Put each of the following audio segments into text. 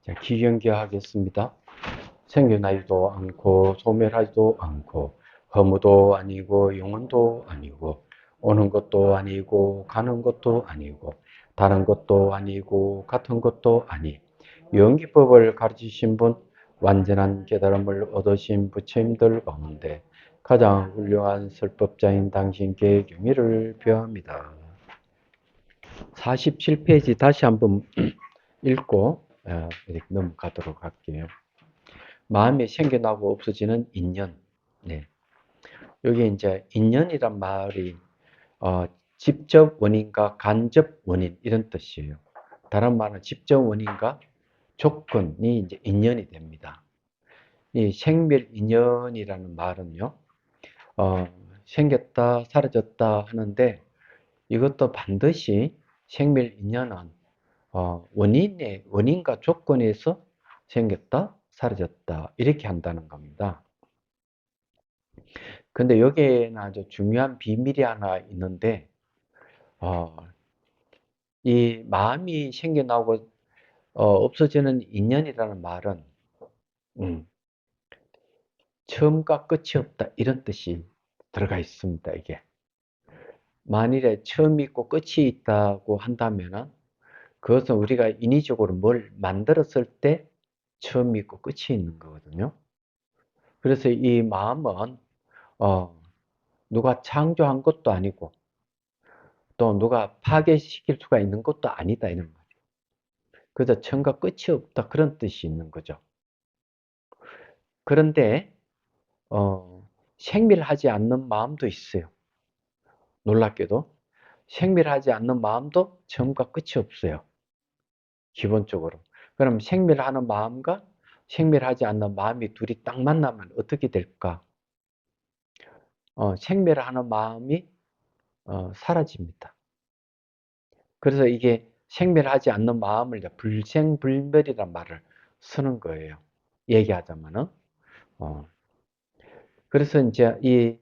자, 기경기하겠습니다. 생겨나지도 않고 소멸하지도 않고 허무도 아니고 영원도 아니고 오는 것도 아니고 가는 것도 아니고 다른 것도 아니고 같은 것도 아니 영기법을 가르치신 분, 완전한 깨달음을 얻으신 부처님들 가운데 가장 훌륭한 설법자인 당신께 경의를 표합니다. 47페이지 다시 한번 읽고 이렇게 넘어가도록 할게요. 마음이 생겨나고 없어지는 인연. 네. 여기 이제 인연이란 말이 직접 원인과 간접 원인 이런 뜻이에요. 다른 말은 직접 원인과 조건이 이제 인연이 됩니다. 이 생멸 인연이라는 말은요, 생겼다 사라졌다 하는데 이것도 반드시 생멸 인연은 원인과 조건에서 생겼다 사라졌다 이렇게 한다는 겁니다. 근데 여기에는 아주 중요한 비밀이 하나 있는데 이 마음이 생겨나고 없어지는 인연이라는 말은 처음과 끝이 없다 이런 뜻이 들어가 있습니다. 이게 만일에 처음이 있고 끝이 있다고 한다면은 그것은 우리가 인위적으로 뭘 만들었을 때 처음이 있고 끝이 있는 거거든요. 그래서 이 마음은 누가 창조한 것도 아니고 또 누가 파괴시킬 수가 있는 것도 아니다 이런 말이에요. 그래서 처음과 끝이 없다 그런 뜻이 있는 거죠. 그런데 생멸하지 않는 마음도 있어요. 놀랍게도 생멸하지 않는 마음도 처음과 끝이 없어요. 기본적으로. 그럼 생멸하는 마음과 생멸하지 않는 마음이 둘이 딱 만나면 어떻게 될까? 생멸하는 마음이 사라집니다. 그래서 이게 생멸하지 않는 마음을 이제 불생불멸이란 말을 쓰는 거예요. 얘기하자면은. 그래서 이제 이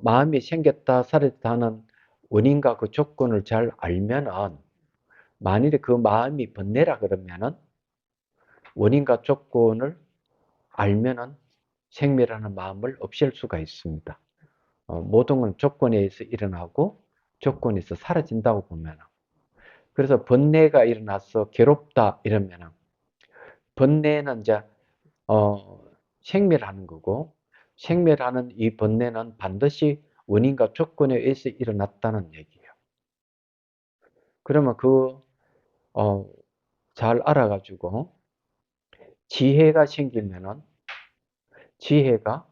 마음이 생겼다 사라졌다 하는 원인과 그 조건을 잘 알면은 만일에 그 마음이 번뇌라 그러면은 원인과 조건을 알면은 생멸하는 마음을 없앨 수가 있습니다. 모든 건 조건에 의해서 일어나고 조건에 의해서 사라진다고 보면은. 그래서 번뇌가 일어나서 괴롭다 이러면은 번뇌는 이제 생멸하는 거고 생멸하는 이 번뇌는 반드시 원인과 조건에 의해서 일어났다는 얘기예요. 그러면 잘 알아가지고 지혜가 생기면은 지혜가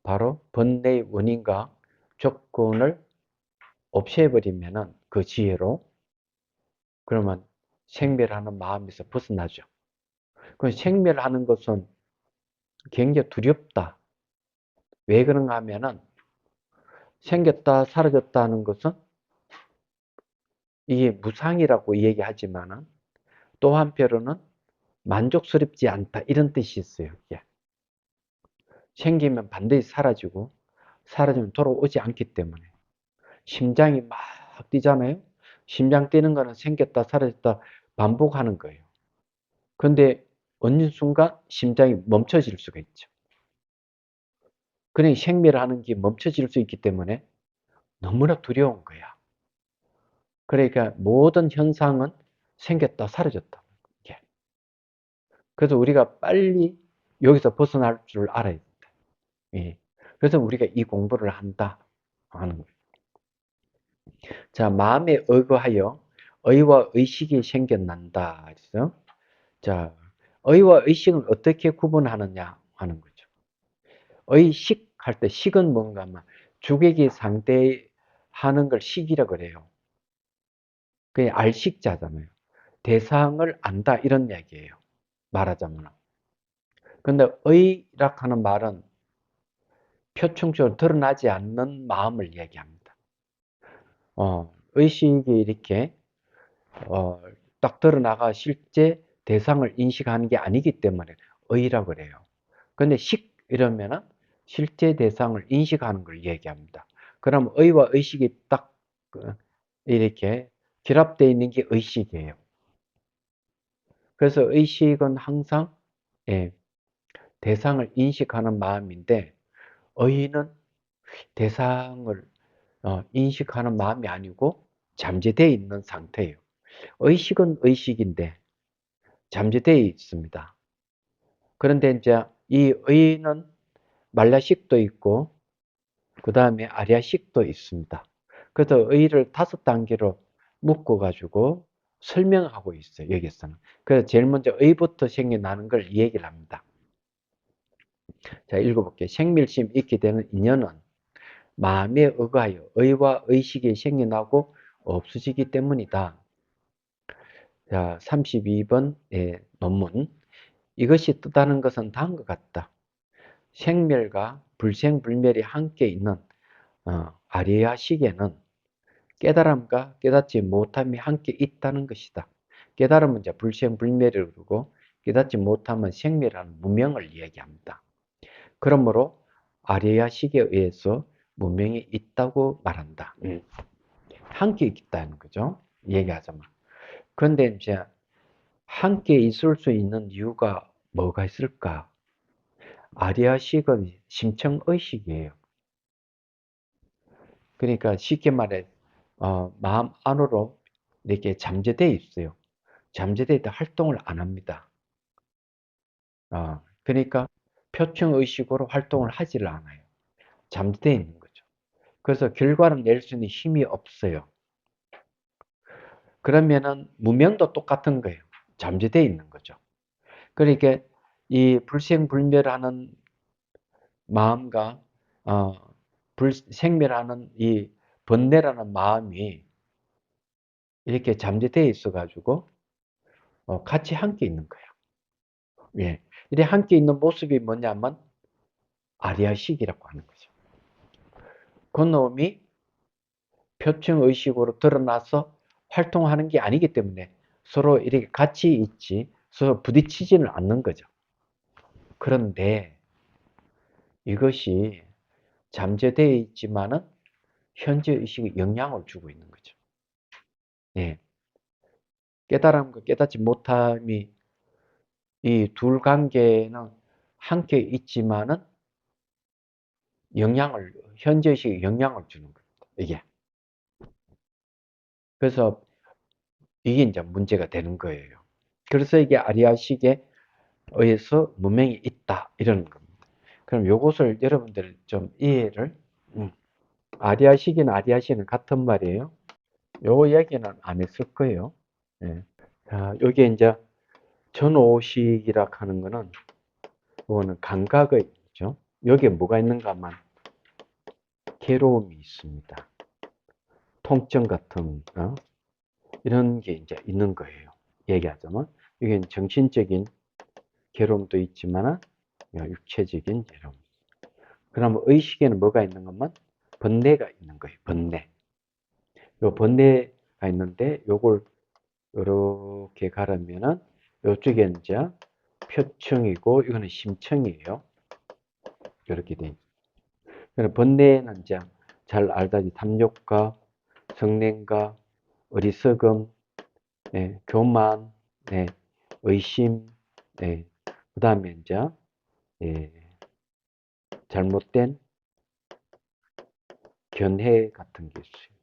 바로 번뇌의 원인과 조건을 없애버리면은 그 지혜로 그러면 생멸하는 마음에서 벗어나죠. 그 생멸하는 것은 굉장히 두렵다. 왜 그런가 하면은 생겼다 사라졌다 하는 것은 이게 무상이라고 얘기하지만은 또 한편으로는 만족스럽지 않다 이런 뜻이 있어요. 이게. 생기면 반드시 사라지고 사라지면 돌아오지 않기 때문에 심장이 막 뛰잖아요. 심장 뛰는 거는 생겼다 사라졌다 반복하는 거예요. 근데 어느 순간 심장이 멈춰질 수가 있죠. 그러니 생멸하는 게 멈춰질 수 있기 때문에 너무나 두려운 거야. 그러니까 모든 현상은 생겼다 사라졌다. 그래서 우리가 빨리 여기서 벗어날 줄 알아야 된다. 예. 그래서 우리가 이 공부를 한다 하는 거예요. 자, 마음에 의거하여 의와 의식이 생겨난다. 그래서 자, 의와 의식은 어떻게 구분하느냐 하는 거죠. 의식 할 때 식은 뭔가 하면 주객이 상대하는 걸 식이라 그래요. 그게 알식자잖아요. 대상을 안다 이런 얘기예요. 말하자면. 근데 의라고 하는 말은 표층적으로 드러나지 않는 마음을 얘기합니다. 의식이 이렇게 딱 드러나가 실제 대상을 인식하는 게 아니기 때문에 의라고 그래요. 근데 식 이러면은 실제 대상을 인식하는 걸 얘기합니다. 그럼 의와 의식이 딱 이렇게 결합되어 있는 게 의식이에요. 그래서 의식은 항상 예, 대상을 인식하는 마음인데 의는 대상을 인식하는 마음이 아니고 잠재되어 있는 상태예요. 의식은 의식인데 잠재되어 있습니다. 그런데 이제 이 의는 말라식도 있고 그 다음에 아리아식도 있습니다. 그래서 의를 5단계로 묶어가지고 설명하고 있어요. 여기서는. 그래서 제일 먼저 의부터 생겨나는 걸 이 얘기를 합니다. 자, 읽어볼게요. 생밀심 있게 되는 인연은 마음에 의거하여 의와 의식이 생겨나고 없어지기 때문이다. 자, 32번 논문. 이것이 뜻하는 것은 다음과 같다. 생멸과 불생불멸이 함께 있는 아리아 시계는 깨달음과 깨닫지 못함이 함께 있다는 것이다. 깨달음은 이제 불생불멸을 그러고 깨닫지 못함은 생멸하는 무명을 이야기합니다. 그러므로 아리아 시계에 의해서 무명이 있다고 말한다. 함께 있다는 거죠. 얘기하자면. 그런데 이제 함께 있을 수 있는 이유가 뭐가 있을까? 아리아식은 심청의식이에요. 그러니까 쉽게 말해 마음 안으로 이렇게 잠재되어 있어요. 잠재되어 있다 활동을 안 합니다. 그러니까 표층의식으로 활동을 하지를 않아요. 잠재되어 있는 거죠. 그래서 결과를 낼 수 있는 힘이 없어요. 그러면은 무명도 똑같은 거예요. 잠재되어 있는 거죠. 그러니까 이 불생불멸하는 마음과 생멸하는 이 번뇌라는 마음이 이렇게 잠재되어 있어 가지고 같이 함께 있는 거예요. 예. 이렇게 함께 있는 모습이 뭐냐면 아리아식이라고 하는 거죠. 그 놈이 표층 의식으로 드러나서 활동하는 게 아니기 때문에 서로 이렇게 같이 있지 서로 부딪히지는 않는 거죠. 그런데 이것이 잠재되어 있지만은 현재 의식에 영향을 주고 있는 거죠. 예. 깨달음과 깨닫지 못함이 이 둘 관계는 함께 있지만은 현재 의식에 영향을 주는 겁니다. 이게. 그래서 이게 이제 문제가 되는 거예요. 그래서 이게 아리아식에 의해서 문명이 있다 이러는 겁니다. 그럼 요것을 여러분들 좀 이해를 아리아식은 같은 말이에요. 요 얘기는 안 했을 거예요. 예. 자, 여기 이제 전오식이라 하는 거는 이거는 감각의 있죠. 여기에 뭐가 있는가 하면 괴로움이 있습니다. 통증 같은 이런 게 이제 있는 거예요. 얘기하자면 이게 정신적인 괴로움도 있지만 육체적인 괴로움. 그러면 의식에는 뭐가 있는 것만 번뇌가 있는 거예요. 번뇌. 요 번뇌가 있는데 요걸 이렇게 가르면은 요쪽에 이제 표층이고 이거는 심층이에요. 이렇게 돼 있어요. 번뇌는 이제 잘 알다시피 탐욕과 성냄과 어리석음, 교만, 의심, 그 다음에 이제 예, 잘못된 견해 같은 게 있어요.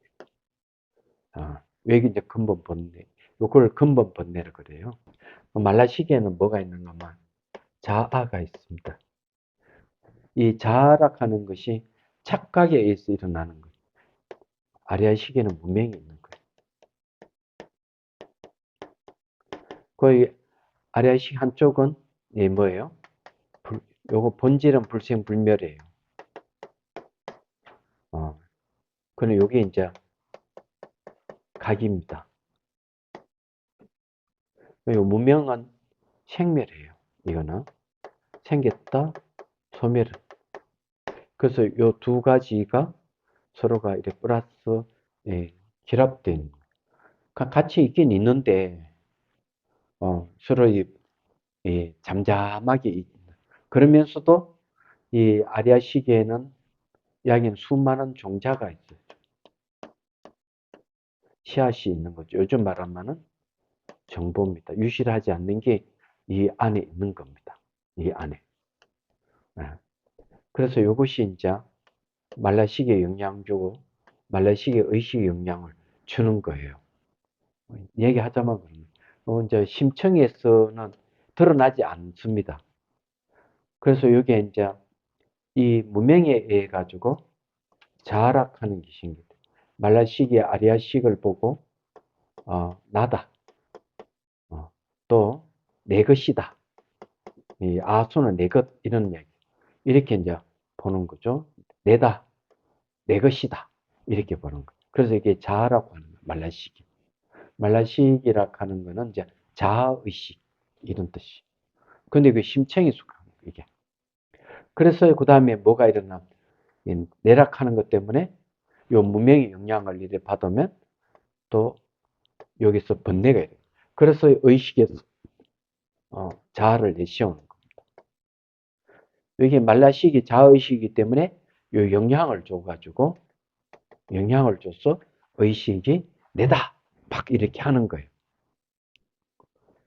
여기 이제 근본 번뇌, 이걸 근본 번뇌를 그래요. 말라시기에는 뭐가 있는가 하면 자아가 있습니다. 이 자아락하는 것이 착각에 의해서 일어나는 거예요. 아리아 시계는 문명이 있는 거예요. 그 아리아 시계 한쪽은 뭐예요? 요거 본질은 불생불멸이에요. 그럼 요게 이제 각입니다. 요 무명은 생멸이에요. 이거는 생겼다, 소멸. 그래서 요 두 가지가 서로가 이렇게 플러스 결합된 같이 있긴 있는데 서로 잠잠하게 그러면서도 이 아리아 시계에는 여기는 수많은 종자가 있어요. 씨앗이 있는 거죠. 요즘 말하면은 정보입니다. 유실하지 않는 게 이 안에 있는 겁니다. 이 안에. 예. 그래서 이것이 이제 말라시기에 영향 주고 말라시기에 의식에 영향을 주는 거예요. 얘기하자면 이제 심청에서는 드러나지 않습니다. 그래서 여기에 이제 이 무명에 의해 가지고 자락하는 것이 생깁니다. 말라시기의 아리아식을 보고 나다. 또 내 것이다. 이 아수는 내 것 이런 얘기. 이렇게 이제 보는 거죠. 내다, 내 것이다. 이렇게 보는 거. 그래서 이게 자아라고 하는 거예요. 말라시기. 말라시기라고 하는 거는 이제 자아의식 이런 뜻이. 근데 그 심청이 속한 거예요, 이게. 그래서 그 다음에 뭐가 일어나? 내락하는 것 때문에 요 무명의 영향을 이래 받으면 또 여기서 번뇌가 이래요. 그래서 의식에서 자아를 내세우는 겁니다. 이게 말라시기 자아의식이기 때문에 요 영향을 줘가지고 영향을 줘서 의식이 내다 막 이렇게 하는 거예요.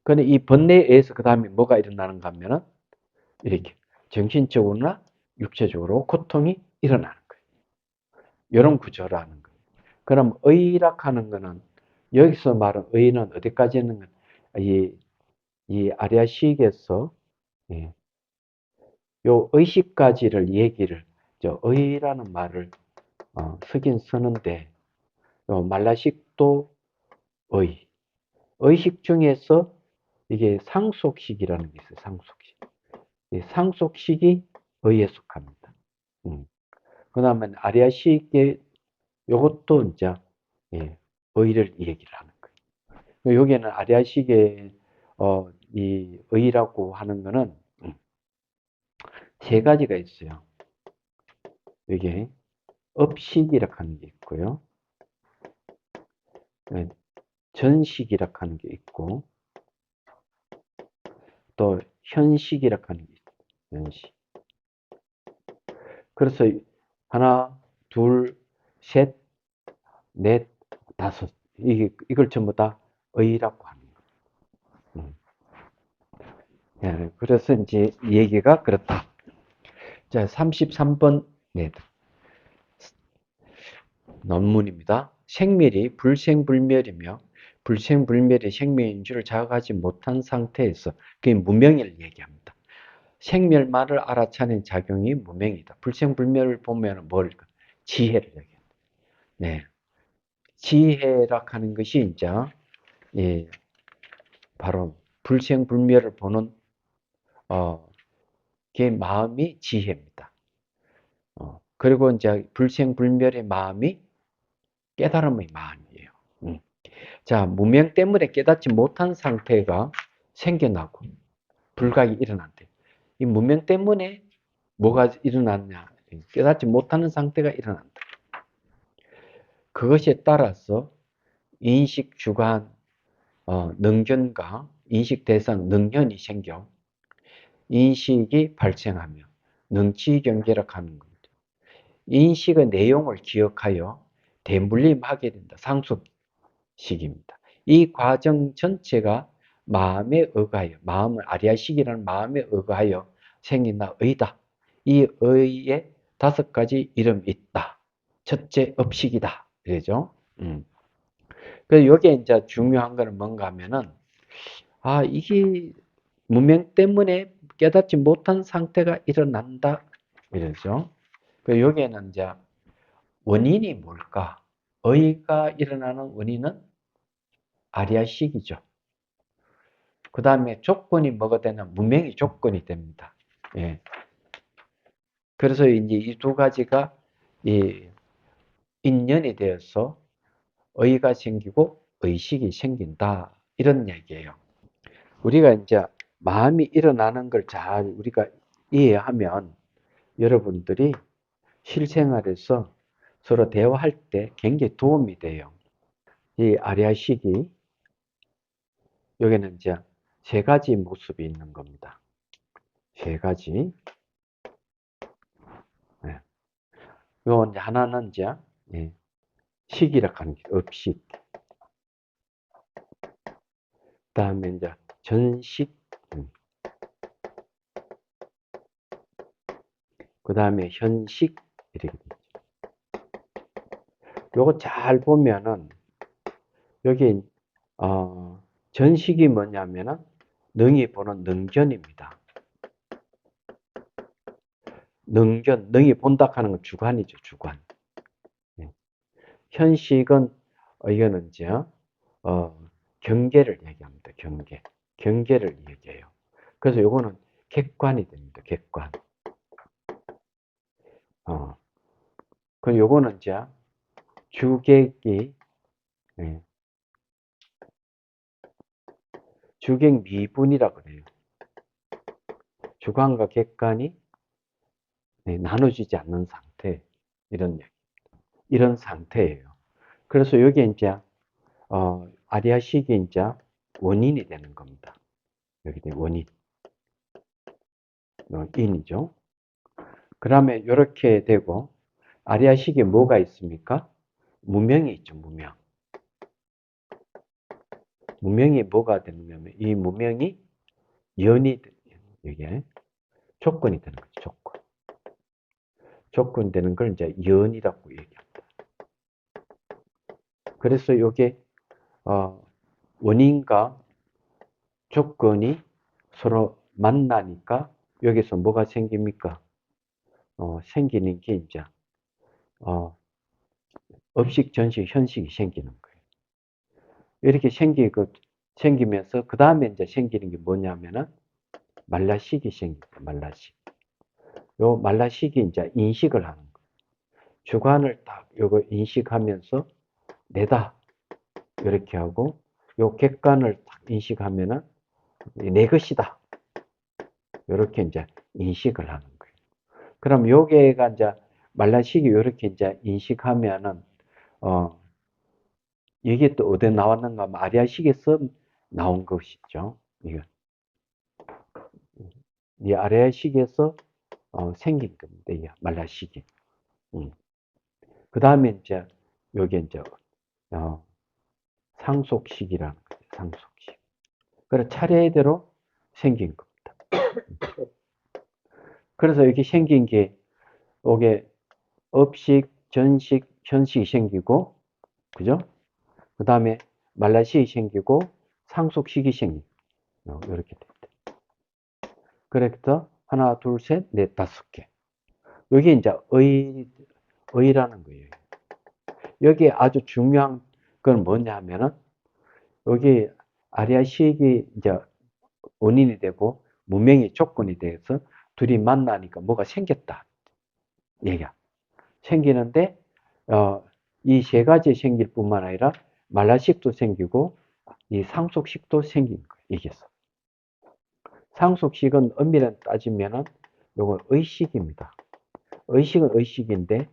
근데 이 번뇌에 의해서 그 다음에 뭐가 일어나는가 하면은 이렇게 정신적으로나 육체적으로 고통이 일어나는 거예요. 이런 구조라는 거예요. 그럼 의락하는 거는 여기서 말한 의는 어디까지 있는 건 이 아리아식에서 예, 요 의식까지를 얘기를 저 의라는 말을 쓰긴 쓰는데 요 말라식도 의식 중에서 이게 상속식이라는 게 있어요. 상속식. 이 상속식이 의에 속합니다. 그 다음에 아리아식의 요것도 이제 예, 의를 얘기를 하는 거예요. 여기에는 아리아식의 이 의라고 하는 거는 세 가지가 있어요. 이게 업식이라고 하는 게 있고요. 예, 전식이라고 하는 게 있고 또 현식이라고 하는 게 있어요. 현식. 그래서 하나, 둘, 셋, 넷, 다섯. 이걸 전부 다 의라고 하는 거예요. 예, 그래서 이제 얘기가 그렇다. 자, 33번 네, 논문입니다. 생멸이 불생불멸이며 불생불멸이 생명인 줄을 자각하지 못한 상태에서 그게 무명을 얘기합니다. 생멸만을 알아차는 작용이 무명이다. 불생불멸을 보면 뭘까? 지혜를 얘기합니다. 네. 지혜라 하는 것이 이제 예, 바로 불생불멸을 보는 그 마음이 지혜입니다. 그리고 이제 불생불멸의 마음이 깨달음의 마음이에요. 자, 무명 때문에 깨닫지 못한 상태가 생겨나고 불각이 일어난대요. 이 무명 때문에 뭐가 일어났냐? 깨닫지 못하는 상태가 일어난다. 그것에 따라서 인식 주관, 능견과 인식 대상, 능현이 생겨 인식이 발생하며 능치 경계라고 하는 겁니다. 인식의 내용을 기억하여 대물림하게 된다. 상속식입니다. 이 과정 전체가 마음에 의하여, 마음을 아리아식이라는 마음에 의하여 생긴다. 의다. 이 의에 5가지 이름이 있다. 첫째, 업식이다. 그러죠? 그래서 여기에 이제 중요한 거는 뭔가 하면은, 이게 무명 때문에 깨닫지 못한 상태가 일어난다. 이러죠. 그 여기에는 이제 원인이 뭘까? 의가 일어나는 원인은 아리아식이죠. 그 다음에 조건이 뭐가 되냐? 무명이 조건이 됩니다. 예. 그래서 이제 이 두 가지가 이 인연이 되어서 의가 생기고 의식이 생긴다. 이런 얘기예요. 우리가 이제 마음이 일어나는 걸 잘 우리가 이해하면 여러분들이 실생활에서 서로 대화할 때 굉장히 도움이 돼요. 이 아리아식이 여기는 이제 3가지 모습이 있는 겁니다. 3가지. 네. 요 이제 하나는 이제 식이라고 하는 게 업식. 다음에 이제 전식, 그 다음에 현식, 이렇게 되죠. 요거 잘 보면은, 여기, 전식이 뭐냐면은, 능이 보는 능견입니다. 능견, 능이 본다 하는 건 주관이죠, 주관. 현식은, 이거는 이제, 경계를 얘기합니다, 경계. 경계를 얘기해요. 그래서 요거는 객관이 됩니다, 객관. 그 요거는 이제 주객이, 주객 미분이라 그래요. 주관과 객관이 나눠지지 않는 상태, 이런 상태예요. 그래서 여기 이제 아리아식이 이제 원인이 되는 겁니다. 여기 원인, 인이죠. 그러면 이렇게 되고, 아리아식에 뭐가 있습니까? 무명이 있죠, 무명. 무명이 뭐가 되냐면, 이 무명이 연이, 이게 조건이 되는 거죠, 조건. 조건 되는 걸 이제 연이라고 얘기합니다. 그래서 이게, 원인과 조건이 서로 만나니까 여기서 뭐가 생깁니까? 생기는 게 이제, 업식, 전식, 현식이 생기는 거예요. 이렇게 생기면서, 그 다음에 이제 생기는 게 뭐냐면은, 말라식이 생깁니다. 말라식. 요 말라식이 이제 인식을 하는 거예요. 주관을 딱 요거 인식하면서 내다. 이렇게 하고, 요 객관을 딱 인식하면은 내 것이다. 이렇게 이제 인식을 하는 거예요. 그럼 요게가 이제 말라식이 이렇게 이제 인식하면은, 이게 또 어디 나왔는가 하면 아리아식에서 나온 것이죠. 이거. 이 아리아식에서 생긴 겁니다. 이 말라식이. 그 다음에 이제 요게 이제 상속식이라는 거죠. 상속식. 그래서 차례대로 생긴 겁니다. 그래서 이렇게 생긴 게 요게 업식, 전식, 현식이 생기고, 그죠? 그 다음에 말라식이 생기고 상속식이 생기고 이렇게 됩니다. 그래서 하나, 둘, 셋, 넷, 다섯 개. 여기 이제 의라는 거예요. 여기 아주 중요한 건 뭐냐면은 여기 아리아식이 이제 원인이 되고 문명이 조건이 돼서 둘이 만나니까 뭐가 생겼다. 얘기야. 생기는데 이 세 가지 생길 뿐만 아니라 말라식도 생기고 이 상속식도 생긴 거예요. 이게서. 상속식은 엄밀히 따지면은 요건 의식입니다. 의식은 의식인데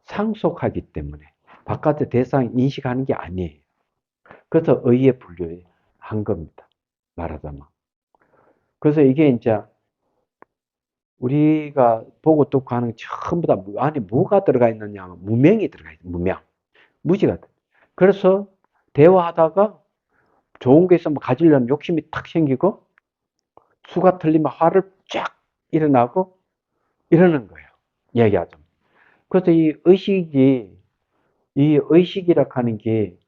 상속하기 때문에 바깥의 대상 인식하는 게 아니에요. 그래서 의에 분류한 겁니다. 말하자면. 그래서 이게 이제 우리가 보고 듣고 하는 전부 다 안에 뭐가 들어가 있느냐 하면 무명이 들어가 있어요. 무명. 무지가. 그래서 대화하다가 좋은 게 있으면 가지려는 욕심이 탁 생기고 수가 틀리면 화를 쫙 일어나고 이러는 거예요. 얘기하자면. 그래서 이 의식이라 하는 게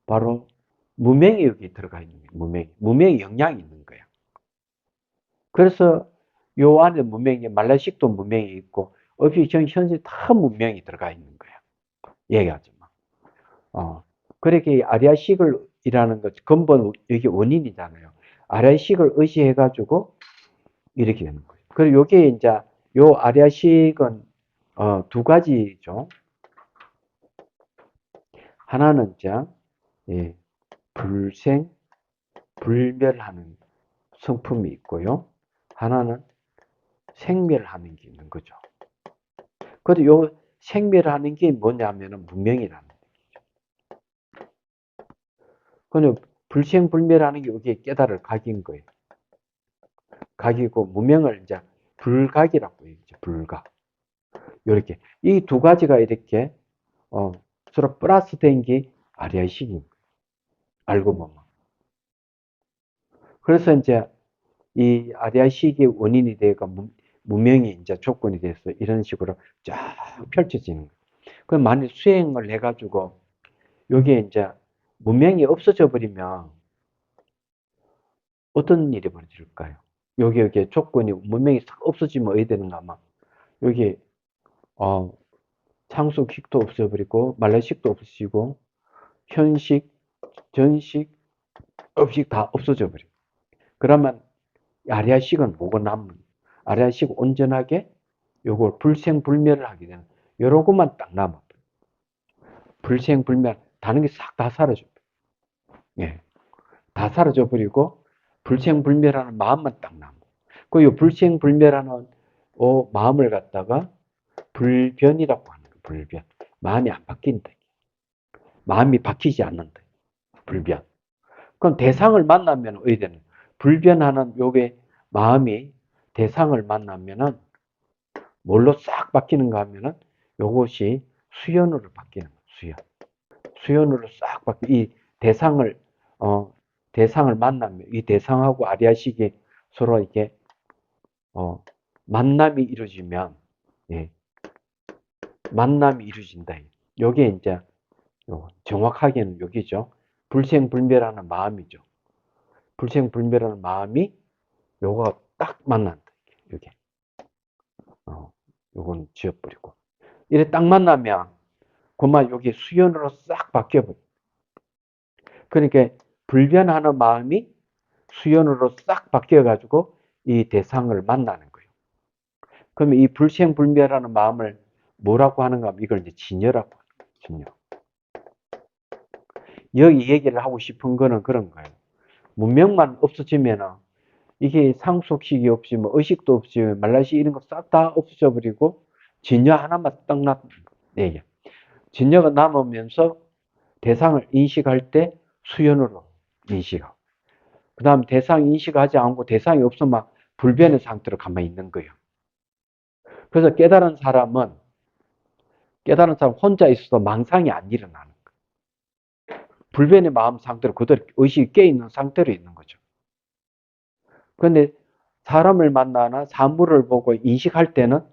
바로 무명이 여기 들어가 있는 거예요. 무명이 영향이 있는 거예요. 그래서 요 안에 무명이, 말라식도 무명이 있고, 업식, 현실 다 무명이 들어가 있는 거예요. 얘기하자면. 그렇게 아리아식을 이라는 것, 근본, 이게 원인이잖아요. 아리아식을 의식해가지고 이렇게 되는 거예요. 그리고 요게 이제, 요 아리아식은, 두 가지죠. 하나는 이제, 예, 불생, 불멸하는 성품이 있고요. 하나는 생멸하는 게 있는 거죠. 그래도 요 생멸하는 게 뭐냐면은 무명이라는 얘기죠. 근데 불생불멸하는 게 여기에 깨달을 각인 거예요. 각이고 무명을 이제 불각이라고 얘기죠. 불각. 이렇게 이 두 가지가 이렇게 서로 플러스 된 게 아리아식인 거예요. 알고 보면. 그래서 이제 이 아리아식의 원인이 되고 문명이 이제 조건이 돼서 이런 식으로 쫙 펼쳐지는 거예요. 그럼 만일 수행을 해가지고 여기에 이제 문명이 없어져 버리면 어떤 일이 벌어질까요? 여기에 조건이 문명이 싹 없어지면 어떻게 되는가 아마 여기 어, 창수식도 없어버리고 말레이식도 없어지고 현식, 전식, 업식 다 없어져 버려. 그러면 아리아식은 뭐가 남는? 아리아식 온전하게 요걸 불생불멸을 하게 되는 요런 것만 딱 남아. 불생불멸 다른 게 싹 다 사라져. 예, 다 사라져 버리고 불생불멸하는 마음만 딱 남아. 그 불생불멸하는 마음을 갖다가 불변이라고 하는 거예요. 불변. 마음이 안 바뀐다. 마음이 바뀌지 않는다. 불변. 그럼 대상을 만나면 어떻게 되는? 불변하는 요게 마음이 대상을 만나면은 뭘로 싹 바뀌는가 하면은 요것이 수연으로 바뀌는 거예요. 수연. 수연으로 싹 바뀌. 이 대상을 대상을 만나면 이 대상하고 아리아식이 서로 이렇게 만남이 이루어지면 예, 만남이 이루어진다. 요게 이제 정확하게는 여기죠. 불생불멸하는 마음이죠. 불생불멸하는 마음이 요거 딱 만난다. 이게 요건 지워버리고 이래 딱 만나면 그만 여기 수연으로 싹 바뀌어버려. 그러니까 불변하는 마음이 수연으로 싹 바뀌어가지고 이 대상을 만나는 거예요. 그러면 이 불생불멸하는 마음을 뭐라고 하는가 하면 이걸 이제 진여라고 하는 거예요. 진여. 여기 얘기를 하고 싶은 거는 그런 거예요. 문명만 없어지면은 이게 상속식이 없이 뭐 의식도 없이 말라시 이런 거 싹 다 없어져 버리고 진여 하나만 딱 남는 얘기야. 진여가 남으면서 대상을 인식할 때 수연으로 인식하고 그 다음 대상 인식하지 않고 대상이 없으면 불변의 상태로 가만히 있는 거예요. 그래서 깨달은 사람 혼자 있어도 망상이 안 일어나는 거예요. 불변의 마음 상태로 그대로 의식이 깨있는 상태로 있는 거죠. 그런데 사람을 만나나 사물을 보고 인식할 때는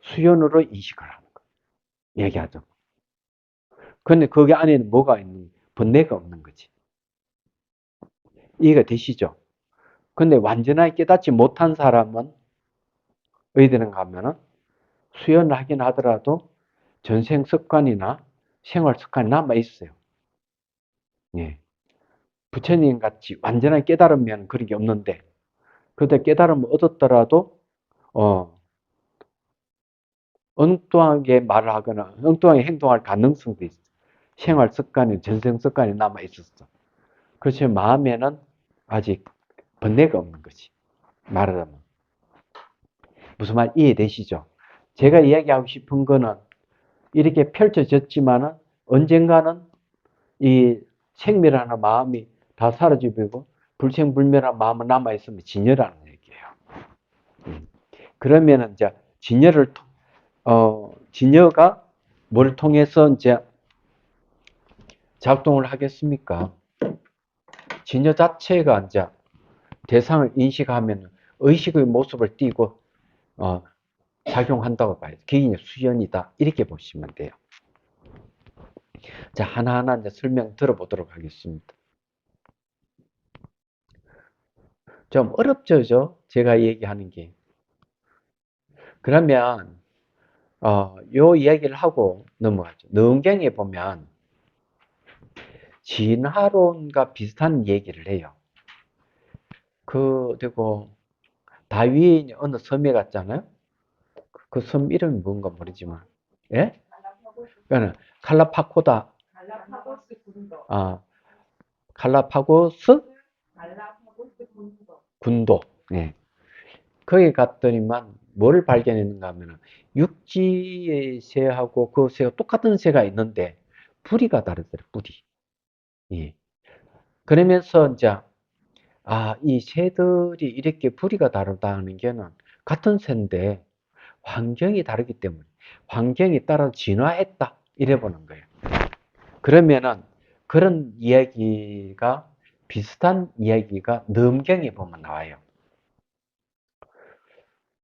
수연으로 인식을 하는 거예요. 얘기하죠. 그런데 거기 안에는 뭐가 있는, 번뇌가 없는 거지. 이해가 되시죠? 근데 완전하게 깨닫지 못한 사람은 어디 되는가 하면은 수연을 하긴 하더라도 전생 습관이나 생활 습관이 남아 있어요. 예. 부처님 같이 완전하게 깨달으면 그런 게 없는데, 그런데 깨달음을 얻었더라도, 엉뚱하게 말을 하거나 엉뚱하게 행동할 가능성도 있어. 생활 습관이, 전생 습관이 남아 있었어. 그렇지만 마음에는 아직 번뇌가 없는 거지. 말하자면. 무슨 말 이해되시죠? 제가 이야기하고 싶은 거는 이렇게 펼쳐졌지만은 언젠가는 이 생멸하는 마음이 다 사라지고 불생불멸한 마음은 남아있으면 진여라는 얘기예요. 그러면은 이제 진여가 뭘 통해서 이제 작동을 하겠습니까? 진여 자체가 이제 대상을 인식하면 의식의 모습을 띠고 작용한다고 봐요. 그게 이제 수연이다. 이렇게 보시면 돼요. 자, 하나하나 이제 설명 들어보도록 하겠습니다. 좀 어렵죠? 제가 얘기하는 게. 그러면, 요 이야기를 하고 넘어가죠. 능경에 보면, 진화론과 비슷한 얘기를 해요. 그리고, 다윈이 어느 섬에 갔잖아요? 그 섬 이름이 뭔가 모르지만, 예? 그러니까, 칼라파코다. 아, 칼라파고스? 군도. 예. 거기 갔더니만 뭘 발견했는가 하면 육지의 새하고 그 새가 똑같은 새가 있는데 부리가 다르더라고요. 부리. 예. 그러면서 이제 이 새들이 이렇게 부리가 다르다는 게는 같은 새인데 환경이 다르기 때문에 환경에 따라 진화했다 이래 보는 거예요. 그러면은 그런 이야기가 비슷한 이야기가 넘경에 보면 나와요.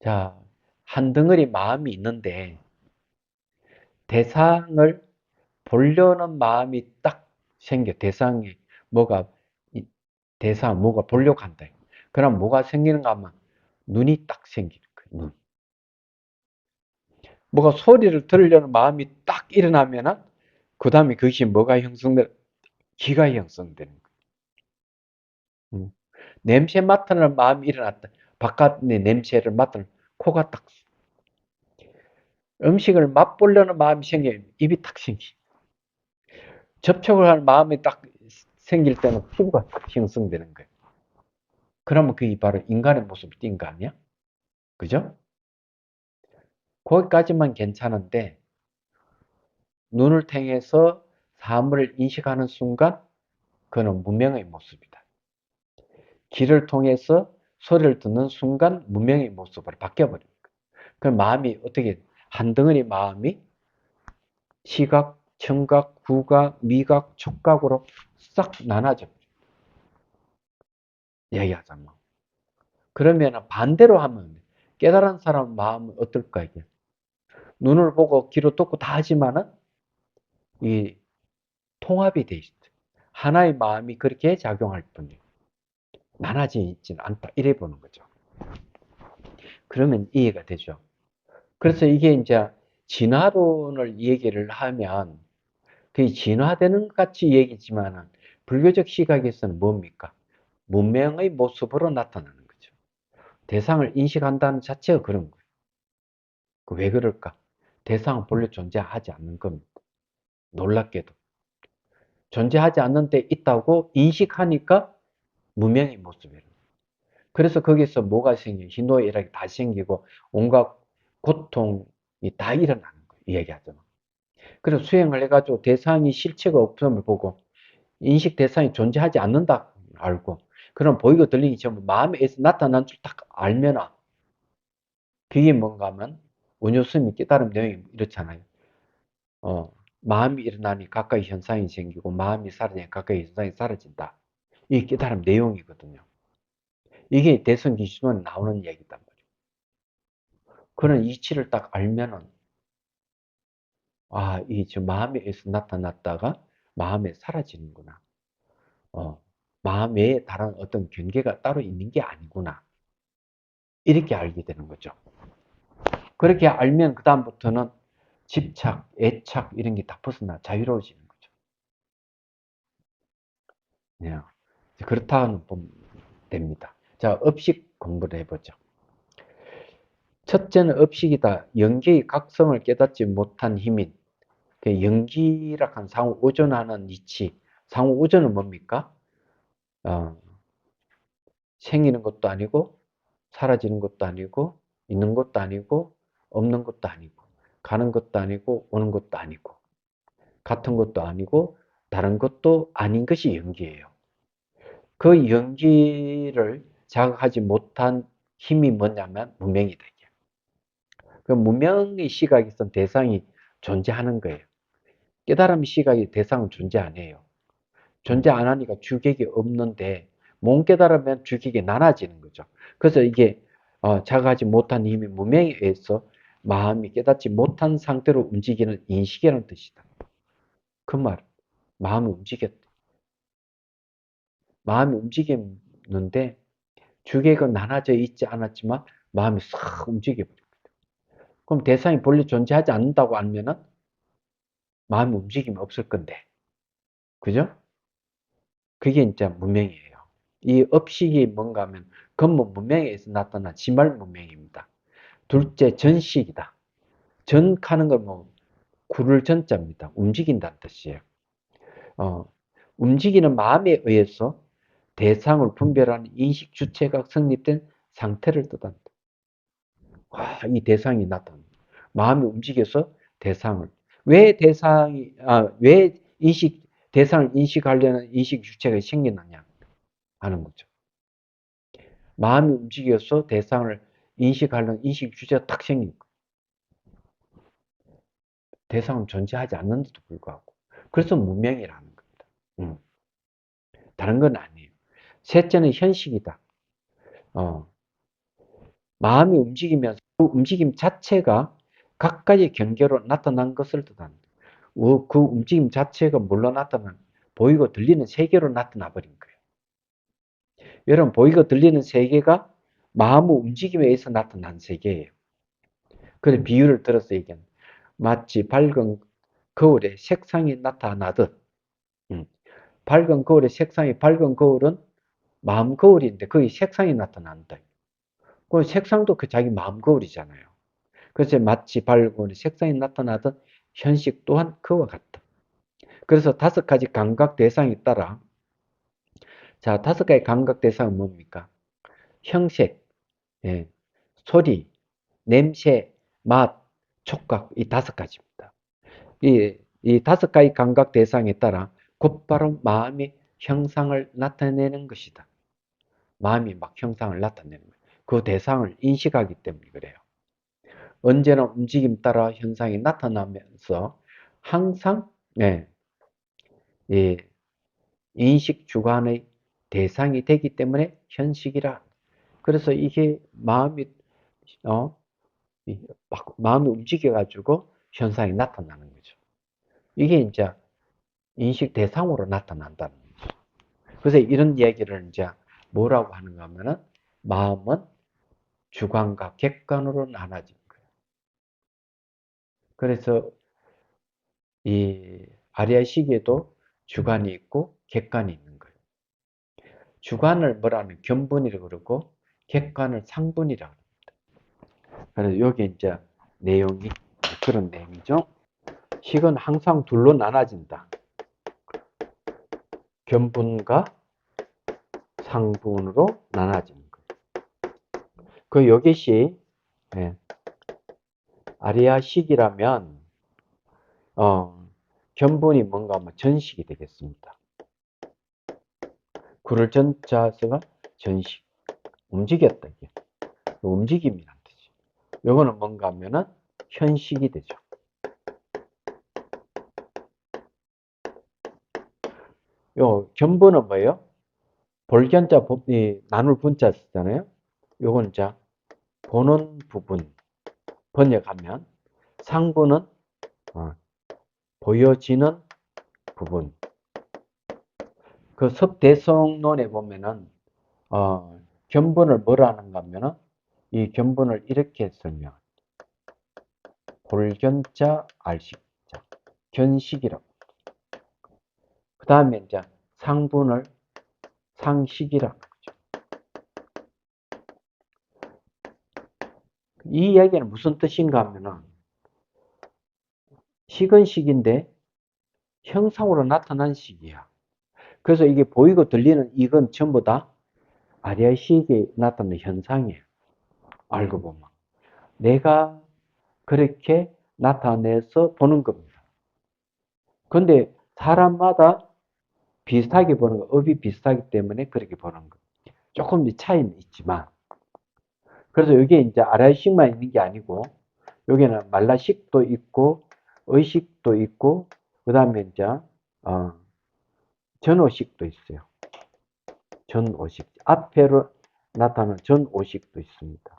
자, 한 덩어리 마음이 있는데 대상을 보려는 마음이 딱 생겨. 대상이 뭐가 대상 뭐가 보려고 한다. 그럼 뭐가 생기는가 하면 눈이 딱 생기는 거예요. 눈. 뭐가 소리를 들으려는 마음이 딱 일어나면은 그 다음에 그것이 뭐가 형성돼? 귀가 형성되는 거예요. 냄새 맡는 마음이 일어났다. 바깥의 냄새를 맡는 코가 딱 음식을 맛보려는 마음이 생기면 입이 딱 생기. 접촉을 하는 마음이 딱 생길 때는 피부가 딱 형성되는 거예요. 그러면 그게 바로 인간의 모습을 띈 거 아니야? 그죠? 거기까지만 괜찮은데 눈을 통해서 사물을 인식하는 순간 그는 무명의 모습이다. 귀를 통해서 소리를 듣는 순간 무명의 모습으로 바뀌어버립니다. 그 마음이 어떻게 한 덩어리 마음이 시각, 청각, 후각, 미각, 촉각으로 싹 나눠져 얘기하자면. 그러면 반대로 하면 깨달은 사람 마음은 어떨까 이게? 눈을 보고 귀로 듣고 다 하지만은 이 통합이 돼 있어. 하나의 마음이 그렇게 작용할 뿐이에요. 나눠져 있지는 않다. 이래 보는 거죠. 그러면 이해가 되죠. 그래서 이게 이제 진화론을 얘기를 하면 그 진화되는 것 같이 얘기지만은 불교적 시각에서는 뭡니까? 문명의 모습으로 나타나는 거죠. 대상을 인식한다는 자체가 그런 거예요. 왜 그럴까? 대상은 본래 존재하지 않는 겁니다. 놀랍게도. 존재하지 않는 데 있다고 인식하니까 무명의 모습이에요. 그래서 거기서 뭐가 생겨? 희노애락이 다 생기고 온갖 고통이 다 일어나는 거예요. 이 얘기하잖아. 그래서 수행을 해가지고 대상이 실체가 없음을 보고 인식 대상이 존재하지 않는다 알고 그럼 보이고 들리기 전부 마음에서 나타난 줄 딱 알면 그게 뭔가 하면 운요스미 깨달음 내용이 이렇잖아요. 마음이 일어나니 가까이 현상이 생기고 마음이 사라지니 가까이 현상이 사라진다. 이게 깨달음 내용이거든요. 이게 대성기시론에 나오는 얘기단 말이에요. 그런 이치를 딱 알면은 이게 지금 마음에서 나타났다가 마음에 사라지는구나. 마음 외에 다른 어떤 경계가 따로 있는 게 아니구나. 이렇게 알게 되는 거죠. 그렇게 알면 그다음부터는 집착, 애착 이런 게 다 벗어나 자유로워지는 거죠. 네. 그렇다는 보면 됩니다. 자, 업식 공부를 해보죠. 첫째는 업식이다. 연기의 각성을 깨닫지 못한 힘인 연기라 한 상호 오존하는 이치. 상호 오존은 뭡니까? 어, 생기는 것도 아니고 사라지는 것도 아니고 있는 것도 아니고 없는 것도 아니고 가는 것도 아니고 오는 것도 아니고 같은 것도 아니고 다른 것도 아닌 것이 연기예요. 그 연기를 자극하지 못한 힘이 뭐냐면 무명이다. 그 무명의 시각에선 대상이 존재하는 거예요. 깨달음 시각의 대상은 존재 안 해요. 존재 안 하니까 주객이 없는데 못 깨달으면 주객이 나눠지는 거죠. 그래서 이게 자각하지 못한 힘이 무명에 의해서 마음이 깨닫지 못한 상태로 움직이는 인식이라는 뜻이다. 그 말, 마음이 움직였대. 마음이 움직였는데 주객은 나눠져 있지 않았지만 마음이 싹 움직여버려. 그럼 대상이 본래 존재하지 않는다고 알면은 마음의 움직임이 없을 건데. 그죠? 그게 이제 문명이에요. 이 업식이 뭔가 하면 근본 문명에서 나타난 지말 문명입니다. 둘째, 전식이다. 전하는 걸 구를 전자입니다. 움직인다는 뜻이에요. 어, 움직이는 마음에 의해서 대상을 분별하는 인식 주체가 성립된 상태를 뜻한다. 이 대상이 나타납니다. 마음이 움직여서 대상을. 왜 대상을 인식하려는 인식 주체가 생기느냐 하는 거죠. 마음이 움직여서 대상을 인식하려는 인식 주체가 딱 생긴 거예요. 대상은 존재하지 않는데도 불구하고. 그래서 문명이라는 겁니다. 다른 건 아니에요. 셋째는 현식이다. 마음이 움직이면서 그 움직임 자체가 각가지 경계로 나타난 것을 뜻한다. 그 움직임 자체가 뭘로 나타난, 보이고 들리는 세계로 나타나 버린 거예요. 여러분, 보이고 들리는 세계가 마음의 움직임에 의해서 나타난 세계예요. 그래서 비유를 들어서 얘기하는, 마치 밝은 거울에 색상이 나타나듯, 밝은 거울에 색상이, 밝은 거울은 마음 거울인데 거기 색상이 나타난다. 그 색상도 그 자기 마음 거울이잖아요. 그래서 마치 밝은 거울에 색상이 나타나듯 현식 또한 그와 같다. 그래서 5가지 감각 대상에 따라, 자, 5가지 감각 대상은 뭡니까? 형색, 예, 소리, 냄새, 맛, 촉각, 이 5가지입니다. 이 5가지 감각 대상에 따라 곧바로 마음이 형상을 나타내는 것이다. 마음이 막 형상을 나타내는 거예요. 그 대상을 인식하기 때문에 그래요. 언제나 움직임 따라 현상이 나타나면서 항상 이 인식 주관의 대상이 되기 때문에 현식이라. 그래서 이게 마음이 마음이 움직여가지고 현상이 나타나는 거죠. 이게 이제 인식 대상으로 나타난다는 거죠. 그래서 이런 얘기를 이제 뭐라고 하는가 하면은, 마음은 주관과 객관으로 나눠진 거예요. 그래서 이 아리아식에도 주관이 있고 객관이 있는 거예요. 주관을 뭐라는 견본이라고 그러고 객관을 상본이라고 합니다. 그래서 여기 이제 내용이 그런 내용이죠. 식은 항상 둘로 나눠진다. 견본과 상본으로 나눠지는 거예요. 그 요것이 아리아식이라면 견본이 뭔가 하면 전식이 되겠습니다. 구를 전자 써가 전식, 움직였다 이게. 움직임이란 뜻이죠. 요거는 뭔가 하면은 현식이 되죠. 요 견본은 뭐예요? 볼견자 나눌 분자 쓰잖아요. 요건 자 보는 부분 번역하면, 상부는 보여지는 부분. 그 섭대성론에 보면은 견본을 뭐라 하는가 하면은, 이 견본을 이렇게 설명. 볼견자 알식자 견식이라고. 그 다음에 이제 상분을 상식이라고 하죠. 이 이야기는 무슨 뜻인가 하면은, 식은 식인데 형상으로 나타난 식이야. 그래서 이게 보이고 들리는 이건 전부 다 아리아식에 나타나는 현상이에요. 알고 보면. 내가 그렇게 나타내서 보는 겁니다. 근데 사람마다 비슷하게 보는 거, 업이 비슷하기 때문에 그렇게 보는 거. 조금 차이는 있지만. 그래서 이게 이제 아라식만 있는 게 아니고, 여기는 말라식도 있고, 의식도 있고, 그 다음에 이제, 전오식도 있어요. 전오식. 앞에로 나타나는 전오식도 있습니다.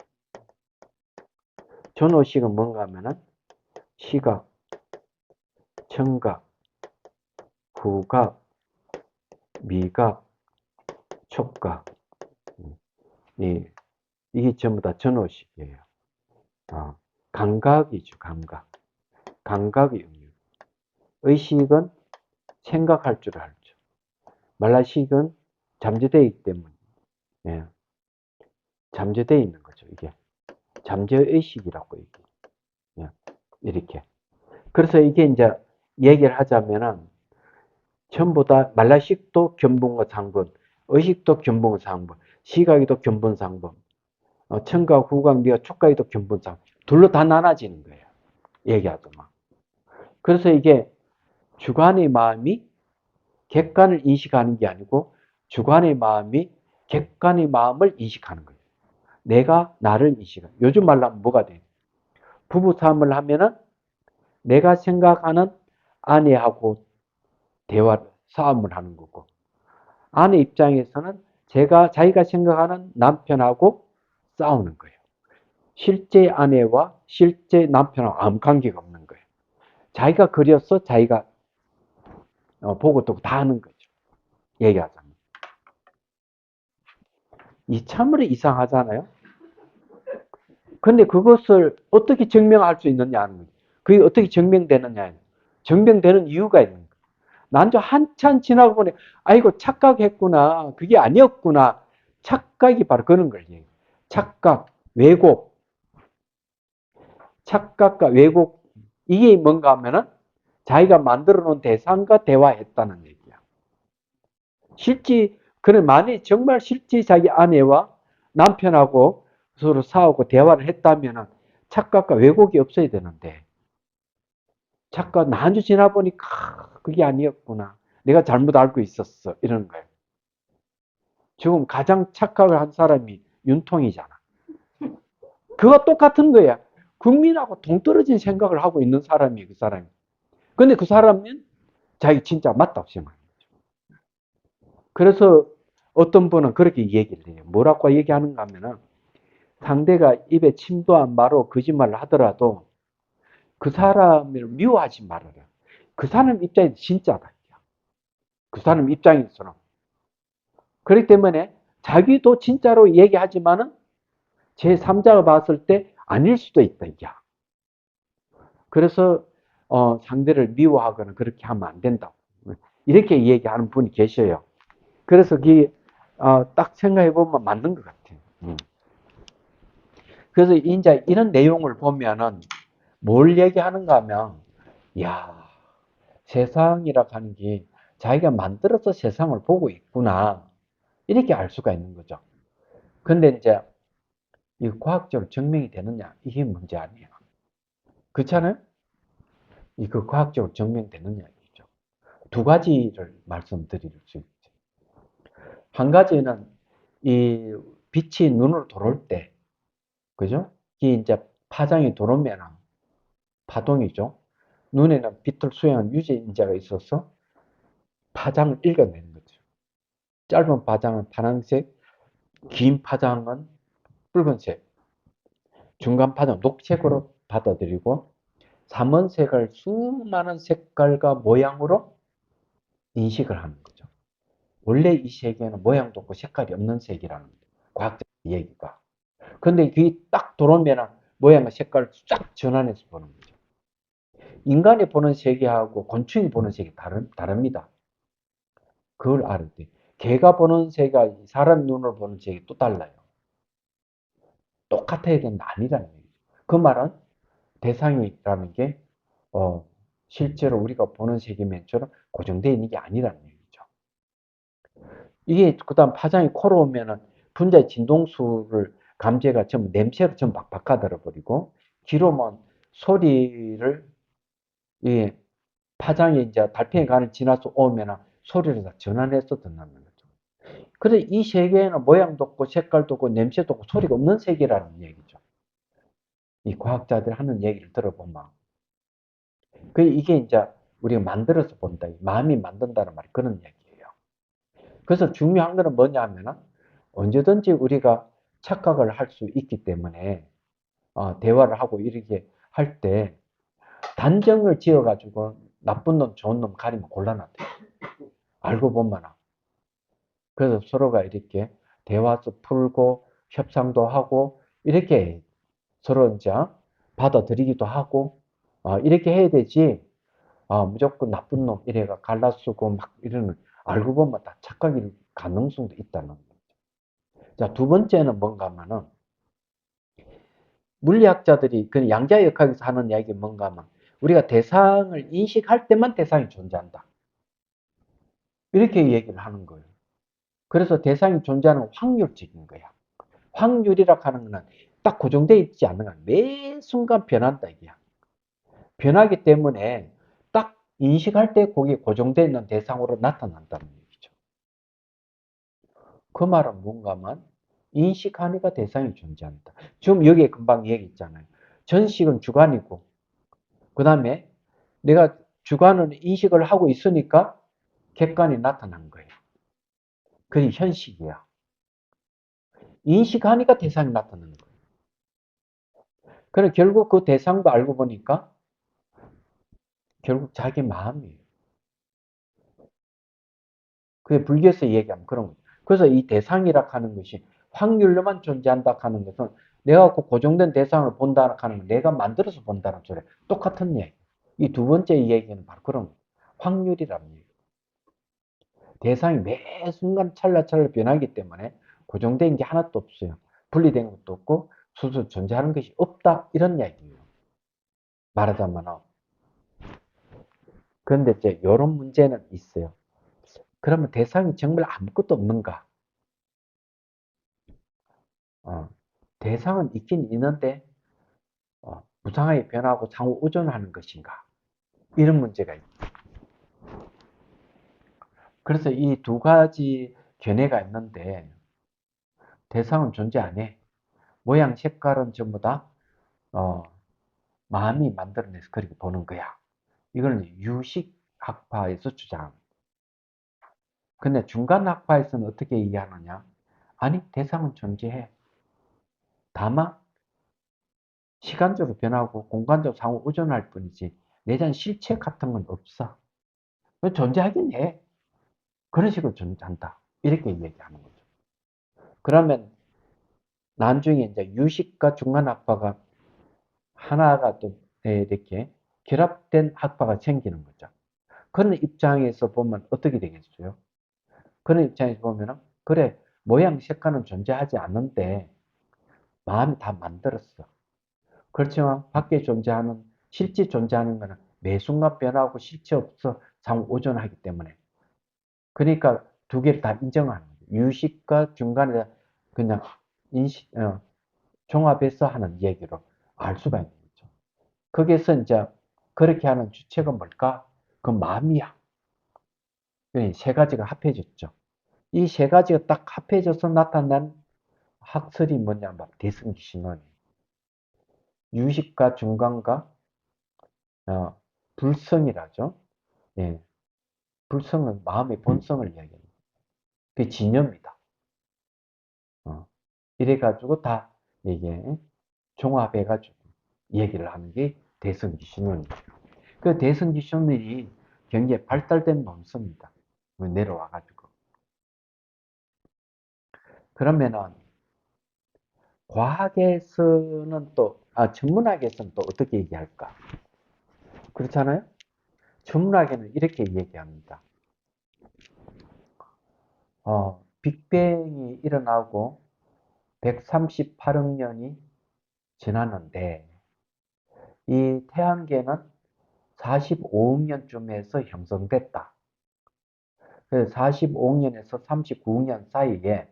전오식은 뭔가 하면은, 시각, 청각, 후각, 미각, 촉각. 이게 전부 다 전오식이에요. 감각이죠, 감각. 감각의 영역. 의식은 생각할 줄 알죠. 말라식은 잠재되어 있기 때문에, 잠재되어 있는 거죠, 이게. 잠재의식이라고 얘기해요. 이렇게. 그래서 이게 이제 얘기를 하자면은, 전부 다 말라식도 견본과 상본, 의식도 견본과 상본, 시각이도 견본 상본, 청각, 후각, 미각, 촉각이도 견본 상본. 둘로 다 나눠지는 거예요. 얘기하더만. 그래서 이게 주관의 마음이 객관을 인식하는 게 아니고, 주관의 마음이 객관의 마음을 인식하는 거예요. 내가 나를 인식하는. 요즘 말로 하면 뭐가 돼요? 부부싸움을 하면은 내가 생각하는 아내하고 싸움을 하는 거고, 아내 입장에서는 자기가 생각하는 남편하고 싸우는 거예요. 실제 아내와 실제 남편하고 아무 관계가 없는 거예요. 자기가 그려서 자기가 보고 또 다 하는 거죠. 얘기하자면. 이 참으로 이상하잖아요. 근데 그것을 어떻게 증명할 수 있느냐 하는 거예요. 그게 어떻게 증명되느냐. 증명되는 이유가 있는 거예요. 난저 한참 지나고 보니 아이고 착각했구나. 그게 아니었구나. 착각이 바로 그런 걸 얘기해요. 착각, 왜곡. 착각과 왜곡. 이게 뭔가 하면은 자기가 만들어 놓은 대상과 대화했다는 얘기야. 그래, 만약 정말 실제 자기 아내와 남편하고 서로 싸우고 대화를 했다면은 착각과 왜곡이 없어야 되는데, 착각, 한 주 지나보니까 그게 아니었구나. 내가 잘못 알고 있었어. 이러는 거예요. 지금 가장 착각을 한 사람이 윤통이잖아. 그거 똑같은 거야. 국민하고 동떨어진 생각을 하고 있는 사람이 그 사람이. 근데 그 사람은 자기 진짜 맞다고 생각해요. 그래서 어떤 분은 그렇게 얘기를 해요. 뭐라고 얘기하는가 하면은 상대가 입에 침도 안 마로 거짓말을 하더라도 그 사람을 미워하지 말아라. 그 사람 입장에서 진짜다. 그 사람 입장에서는. 그렇기 때문에 자기도 진짜로 얘기하지만은 제3자가 봤을 때 아닐 수도 있다. 그래서 상대를 미워하거나 그렇게 하면 안 된다고. 이렇게 얘기하는 분이 계셔요. 그래서 딱 생각해 보면 맞는 것 같아요. 그래서 이제 이런 내용을 보면은 뭘 얘기하는가 하면, 야, 세상이라 하는 게 자기가 만들어서 세상을 보고 있구나. 이렇게 알 수가 있는 거죠. 근데 이제 이 과학적으로 증명이 되느냐? 이게 문제 아니에요. 그렇잖아요? 이거 과학적으로 증명되느냐? 이죠. 두 가지를 말씀드릴 수 있죠. 한 가지는 이 빛이 눈으로 들어올 때, 그죠? 이게 이제 파장이 들어오면 파동이죠. 눈에는 빛을 수행한 유전자가 있어서 파장을 읽어내는 거죠. 짧은 파장은 파란색, 긴 파장은 붉은색, 중간 파장 녹색으로 받아들이고 삼원색을 수많은 색깔과 모양으로 인식을 하는 거죠. 원래 이 세계는 모양도 없고 색깔이 없는 색이라는 과학적 얘기가. 근데 그게 딱 들어오면 모양과 색깔을 쫙 전환해서 보는 거죠. 인간이 보는 세계하고 곤충이 보는 색이 다릅니다. 그걸 알아야 돼. 개가 보는 색과 사람 눈으로 보는 색이 또 달라요. 똑같아야 되는데 아니라는 얘기죠. 그 말은 대상이라는 게 실제로 우리가 보는 세계면처럼 고정되어 있는 게 아니라는 얘기죠. 이게 그다음 파장이 코로 오면은 분자의 진동수를 감지가 전부 냄새로 전부 바꿔들어 버리고 귀로 오면 소리를 이 파장이 이제 달팽이 간을 지나서 오면은 소리를 다 전환해서 듣는다는 거죠. 그래서 이 세계에는 모양도 없고 색깔도 없고 냄새도 없고 소리가 없는 세계라는 얘기죠. 이 과학자들 하는 얘기를 들어보면. 이게 이제 우리가 만들어서 본다. 마음이 만든다는 말이 그런 얘기예요. 그래서 중요한 거는 뭐냐 하면은 언제든지 우리가 착각을 할 수 있기 때문에 대화를 하고 이렇게 할 때 단정을 지어가지고 나쁜 놈, 좋은 놈 가리면 곤란하대요. 알고 보면. 그래서 서로가 이렇게 대화도 풀고 협상도 하고 이렇게 서로 이제 받아들이기도 하고 이렇게 해야 되지. 무조건 나쁜 놈 이래가 갈라쓰고 막 이러는 알고 보면 다 착각일 가능성도 있다는 거죠. 자, 두 번째는 뭔가 하면은 물리학자들이 그 양자역학에서 하는 이야기 뭔가 하면 우리가 대상을 인식할 때만 대상이 존재한다. 이렇게 얘기를 하는 거예요. 그래서 대상이 존재하는 확률적인 거야. 확률이라 하는 거는 딱 고정되어 있지 않는 거야. 매 순간 변한다 이게야. 변하기 때문에 딱 인식할 때 거기에 고정되어 있는 대상으로 나타난다는 얘기죠. 그 말은 뭔가 하면 인식하니까 대상이 존재한다. 지금 여기에 금방 얘기했잖아요. 전식은 주관이고 그 다음에 내가 주관을 인식을 하고 있으니까 객관이 나타난 거예요. 그게 현식이야. 인식하니까 대상이 나타나는 거예요. 그래 결국 그 대상도 알고 보니까 결국 자기 마음이에요. 그게 불교에서 얘기하면 그런 거죠. 그래서 이 대상이라 하는 것이 확률로만 존재한다 하는 것은 내가 그 고정된 대상을 본다 하는 건 내가 만들어서 본다는 소리예요. 똑같은 얘기. 이 두 번째 얘기는 바로 그런 거예요. 확률이라는 얘기. 대상이 매 순간 찰나찰나 변하기 때문에 고정된 게 하나도 없어요. 분리된 것도 없고 스스로 존재하는 것이 없다 이런 얘기예요. 말하자면 그런데 이제 이런 문제는 있어요. 그러면 대상이 정말 아무것도 없는가? 대상은 있긴 있는데 무상하게 변하고 상호 의존하는 것인가? 이런 문제가 있어요. 그래서 이 두 가지 견해가 있는데 대상은 존재 안 해. 모양, 색깔은 전부 다 어, 마음이 만들어내서 그렇게 보는 거야. 이걸 유식학파에서 주장합니다. 근데 중간학파에서는 어떻게 이해하느냐? 아니, 대상은 존재해. 다만 시간적으로 변하고 공간적으로 상호 의존할 뿐이지 내장 실체 같은 건 없어. 존재하긴 해. 그런 식으로 존재한다. 이렇게 얘기하는 거죠. 그러면 나중에 이제 유식과 중간학파가 하나가 또 이렇게 결합된 학파가 생기는 거죠. 그런 입장에서 보면 어떻게 되겠어요? 그런 입장에서 보면은 그래 모양 색깔은 존재하지 않는데 마음이 다 만들었어. 그렇지만 밖에 존재하는 실제 존재하는 거는 매 순간 변하고 실체 없어 상호 오존하기 때문에 그러니까 두 개를 다 인정하는 거예요. 유식과 중간에 그냥 인식 종합해서 하는 얘기로 알 수가 있는 거죠. 거기에서 이제 그렇게 하는 주체가 뭘까? 그 마음이야. 세 가지가 합해졌죠. 이 세 가지가 딱 합해져서 나타난 학설이 뭐냐면 대승기신론이에요. 유식과 중간과 어, 불성이라죠. 예, 불성은 마음의 본성을 이야기합니다. 그게 진여입니다. 이래가지고 다 이게 종합해가지고 얘기를 하는 게 대승기신론이에요. 그 대승기신론이 굉장히 발달된 논서입니다. 내려와가지고. 그러면은 과학에서는 또, 천문학에서는 또 어떻게 얘기할까? 그렇잖아요? 천문학에는 이렇게 얘기합니다. 빅뱅이 일어나고 138억 년이 지났는데, 이 태양계는 45억 년쯤에서 형성됐다. 그래서 45억 년에서 39억 년 사이에,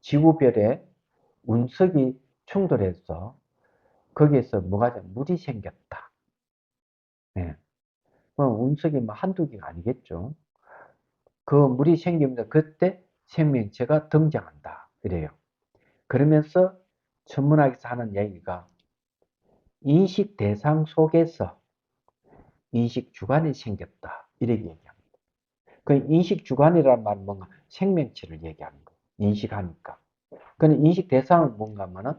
지구별에 운석이 충돌해서 거기에서 뭐가 물이 생겼다. 예. 운석이 뭐 한두 개가 아니겠죠. 그 물이 생기면 그때 생명체가 등장한다. 이래요. 그러면서 천문학에서 하는 얘기가 인식 대상 속에서 인식 주관이 생겼다. 이렇게 얘기합니다. 그 인식 주관이라는 말은 뭔가 생명체를 얘기하는 거예요. 인식하니까. 그는 인식 대상은 뭔가 하면은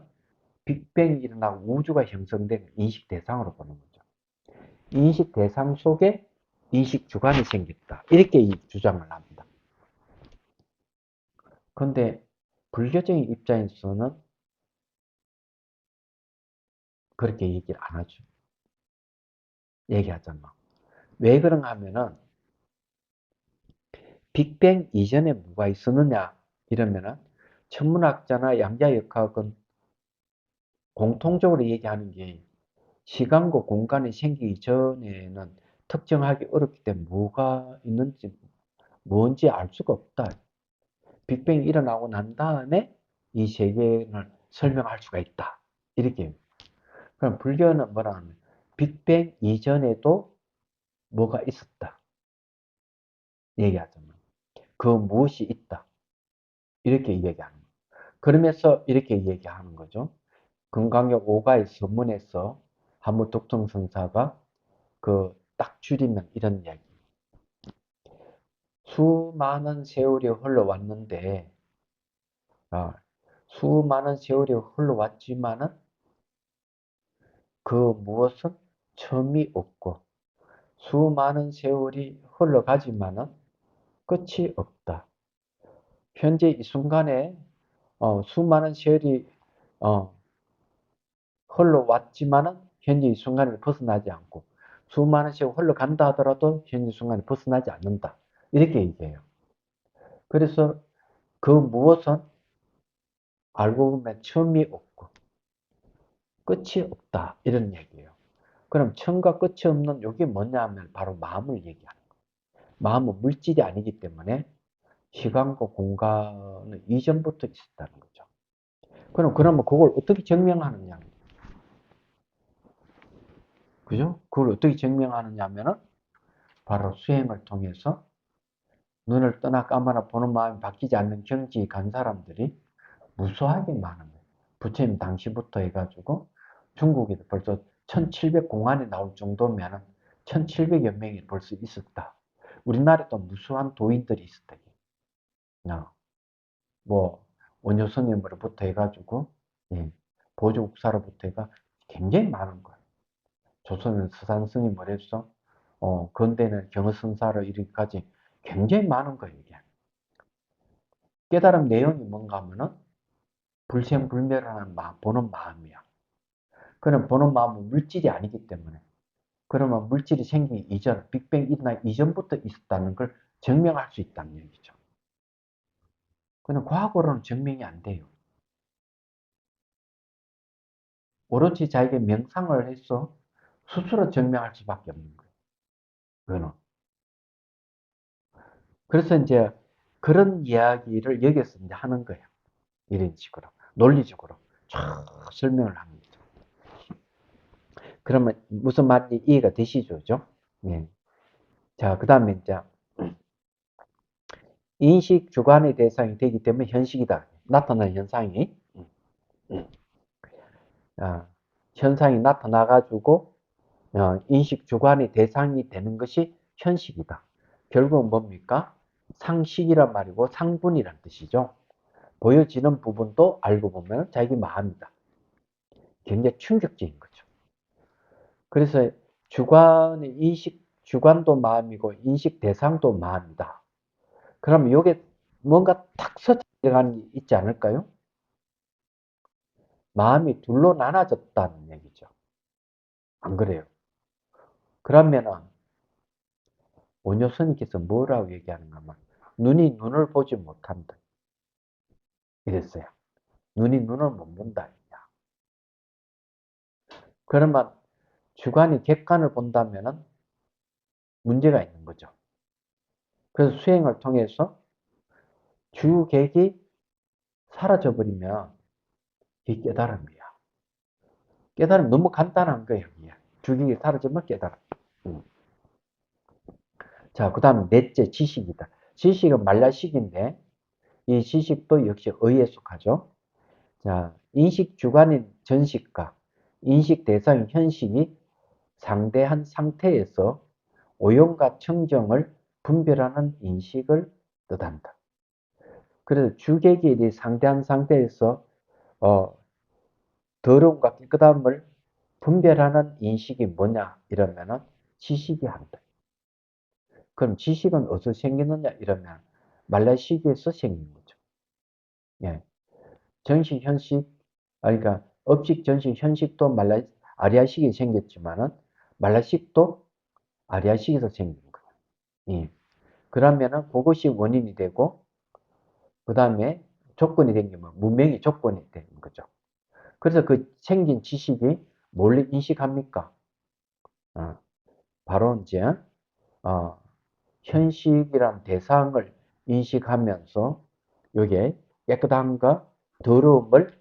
빅뱅이 일어나고 우주가 형성된 인식 대상으로 보는 거죠. 인식 대상 속에 인식 주관이 생겼다. 이렇게 주장을 합니다. 그런데 불교적인 입장에서는 그렇게 얘기를 안 하죠. 얘기하잖아. 왜 그런가 하면은 빅뱅 이전에 뭐가 있었느냐 이러면은 천문학자나 양자역학은 공통적으로 얘기하는 게 시간과 공간이 생기기 전에는 특정하기 어렵기 때문에 뭐가 있는지 뭔지 알 수가 없다. 빅뱅이 일어나고 난 다음에 이 세계를 설명할 수가 있다. 이렇게. 그럼 불교는 뭐라 하면 빅뱅 이전에도 뭐가 있었다. 얘기하잖아. 그 무엇이 있다. 이렇게 얘기하는 거예요. 그러면서 이렇게 얘기하는 거죠. 금강경 5가의 서문에서 한무 독성선사가 그 딱 줄이면 이런 이야기. 수많은 세월이 흘러왔는데 수많은 세월이 흘러왔지만은 그 무엇은 처음이 없고 수많은 세월이 흘러가지만은 끝이 없다. 현재 이 순간에 수많은 세월이 흘러왔지만은 현재 이 순간을 벗어나지 않고 수많은 세월 흘러간다 하더라도 현재 순간을 벗어나지 않는다. 이렇게 얘기해요. 그래서 그 무엇은 알고 보면 처음이 없고 끝이 없다. 이런 얘기예요. 그럼 처음과 끝이 없는 이게 뭐냐 하면 바로 마음을 얘기하는 거예요. 마음은 물질이 아니기 때문에 시간과 공간은 이전부터 있었다는 거죠. 그러면 그걸 어떻게 증명하느냐. 그죠? 그걸 어떻게 증명하느냐 하면은 바로 수행을 통해서 눈을 떠나 감아나 보는 마음이 바뀌지 않는 경지에 간 사람들이 무수하게 많은 거예요. 부처님 당시부터 해가지고 중국에도 벌써 1700 공안이 나올 정도면 1700여 명이 벌써 있었다. 우리나라에도 무수한 도인들이 있었다. 뭐 원효 스님으로부터 해가지고 보조국사로부터 해가 굉장히 많은 거예요. 조선은 서산 스님을 해서 근대는 경허선사로 이르기까지 굉장히 많은 거예요. 이게. 깨달음 내용이 뭔가 하면은 불생불멸하는 보는 마음이야. 그럼 보는 마음은 물질이 아니기 때문에 그러면 물질이 생기기 이전, 빅뱅 일어나기 이전부터 있었다는 걸 증명할 수 있다는 얘기죠. 그냥 과학으로는 증명이 안 돼요. 오로지 자기가 명상을 해서 스스로 증명할 수밖에 없는 거예요. 그거는. 그래서 이제 그런 이야기를 여기서 이제 하는 거예요. 이런 식으로. 논리적으로 쫙 설명을 합니다. 그러면 무슨 말인지 이해가 되시죠? 그죠? 예. 자, 그 다음에 이제 인식 주관의 대상이 되기 때문에 현식이다. 나타나는 현상이. 현상이 나타나가지고 인식 주관의 대상이 되는 것이 현식이다. 결국은 뭡니까? 상식이란 말이고 상분이란 뜻이죠. 보여지는 부분도 알고 보면 자기 마음이다. 굉장히 충격적인 거죠. 그래서 주관의 인식, 주관도 마음이고 인식 대상도 마음이다. 그러면 이게 뭔가 탁 서쳐가는 게 있지 않을까요? 마음이 둘로 나눠졌다는 얘기죠. 안 그래요? 그러면은 원효 스님께서 뭐라고 얘기하는가 하면 눈이 눈을 보지 못한다. 이랬어요. 눈이 눈을 못 본다. 그러면 주관이 객관을 본다면은 문제가 있는 거죠. 그래서 수행을 통해서 주객이 사라져버리면 이게 깨달음이야. 깨달음 너무 간단한 거예요. 주객이 사라지면 깨달음. 자, 그 다음에 넷째 지식이다. 지식은 말라식인데 이 지식도 역시 의에 속하죠. 자, 인식 주관인 전식과 인식 대상인 현식이 상대한 상태에서 오용과 청정을 분별하는 인식을 뜻한다. 그래서 주객이 상대한 상태에서 더러움과 깨끗함을 분별하는 인식이 뭐냐 이러면은 지식이 한다. 그럼 지식은 어디서 생기느냐 이러면 말라시기에서 생긴 거죠. 예. 전식, 현식, 그러니까 업식, 전식, 현식도 아리아식이 생겼지만은 말라식도 아리아식에서 생긴 거예요. 예. 그러면은 그것이 원인이 되고 그 다음에 조건이 생기면 문명이 조건이 되는 거죠. 그래서 그 생긴 지식이 뭘 인식합니까? 바로 이제 현식이란 대상을 인식하면서 이게 깨끗함과 더러움을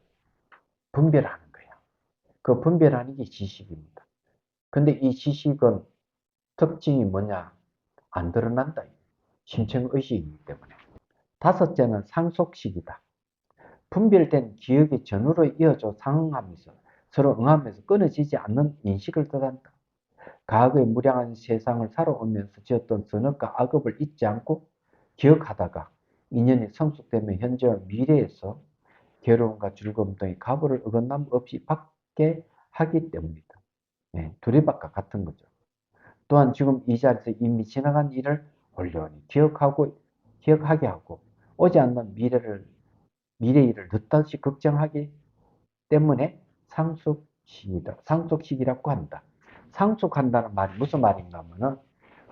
분별하는 거예요. 그 분별하는 게 지식입니다. 근데 이 지식은 특징이 뭐냐? 안 드러난다. 심층의식이기 때문에. 다섯째는 상속식이다. 분별된 기억이 전후로 이어져 상응하면서 서로 응하면서 끊어지지 않는 인식을 뜻한다. 과거의 무량한 세상을 살아오면서 지었던 선업과 악업을 잊지 않고 기억하다가 인연이 성숙되면 현재와 미래에서 괴로움과 즐거움 등의 가부를 어긋남 없이 받게 하기 때문이다. 예, 두리밥과 같은 거죠. 또한 지금 이 자리에서 이미 지나간 일을 홀려니 기억하게 하고 오지 않는 미래 일을 느닷없이 걱정하기 때문에 상속식이라고 한다. 상속한다는 말이 무슨 말인가 하면은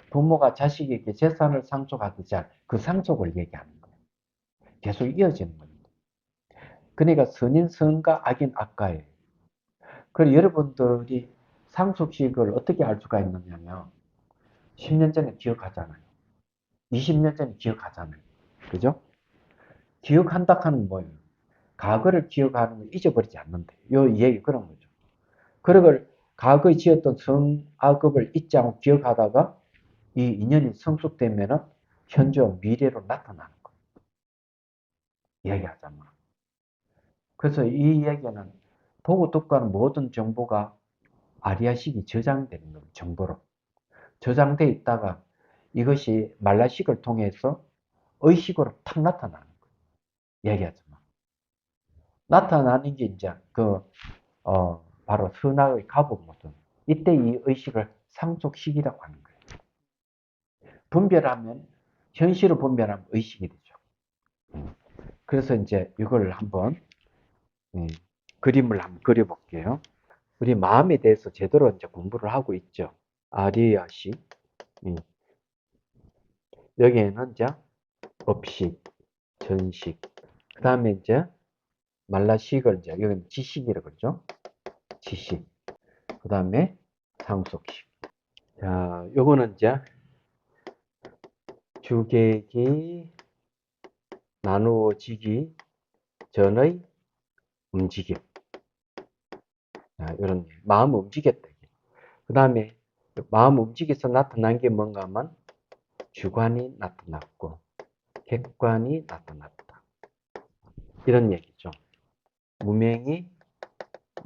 부모가 자식에게 재산을 상속하듯이 그 상속을 얘기하는 거예요. 계속 이어지는 겁니다. 그러니까 선인 선과 악인 악과예요. 그리고 여러분들이 상속식을 어떻게 알 수가 있느냐면 10년 전에 기억하잖아요. 20년 전에 기억하잖아요. 그죠? 기억한다 하는 뭐예요? 과거를 기억하는 걸 잊어버리지 않는다. 요 얘기 그런 거죠. 그걸 과거에 지었던 성악업을 잊지 않고 기억하다가 이 인연이 성숙되면은 현재와 미래로 나타나는 거예요. 얘기하자면. 그래서 이 얘기는 보고 듣고 하는 모든 정보가 아리아식이 저장되는 거예요. 정보로. 저장돼 있다가 이것이 말라식을 통해서 의식으로 탁 나타나는 거예요. 얘기하자면. 나타나는 게 이제 바로 선악의 가부 모습. 이때 이 의식을 상속식이라고 하는 거예요. 분별하면, 현실을 분별하면 의식이 되죠. 그래서 이제 이걸 한번, 그림을 한번 그려볼게요. 우리 마음에 대해서 제대로 이제 공부를 하고 있죠. 아리아식. 여기에는 이제 업식, 전식. 그 다음에 이제 말라식을 이제, 여기는 지식이라고 그러죠. 지식. 그 다음에 상속식. 자, 요거는 이제 주객이 나누어지기 전의 움직임. 자, 이런, 마음 움직였다. 그 다음에 마음 움직여서 나타난 게 뭔가 하면 주관이 나타났고 객관이 나타났다. 이런 얘기죠. 무명이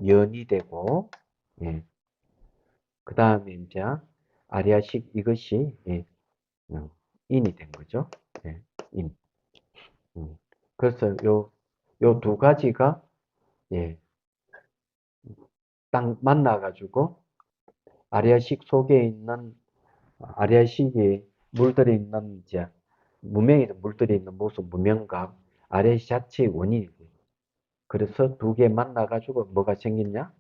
연이 되고, 예. 그 다음에 이제 아리아식 이것이, 예, 인이 된 거죠. 예, 인. 그래서 요 두 가지가, 예, 딱 만나가지고 아리아식 속에 있는, 아리아식이 물들어 있는 이제 무명이 물들어 있는 모습, 무명과 아리아식 자체의 원인이 돼요. 그래서 두 개 만나가지고 뭐가 생겼냐?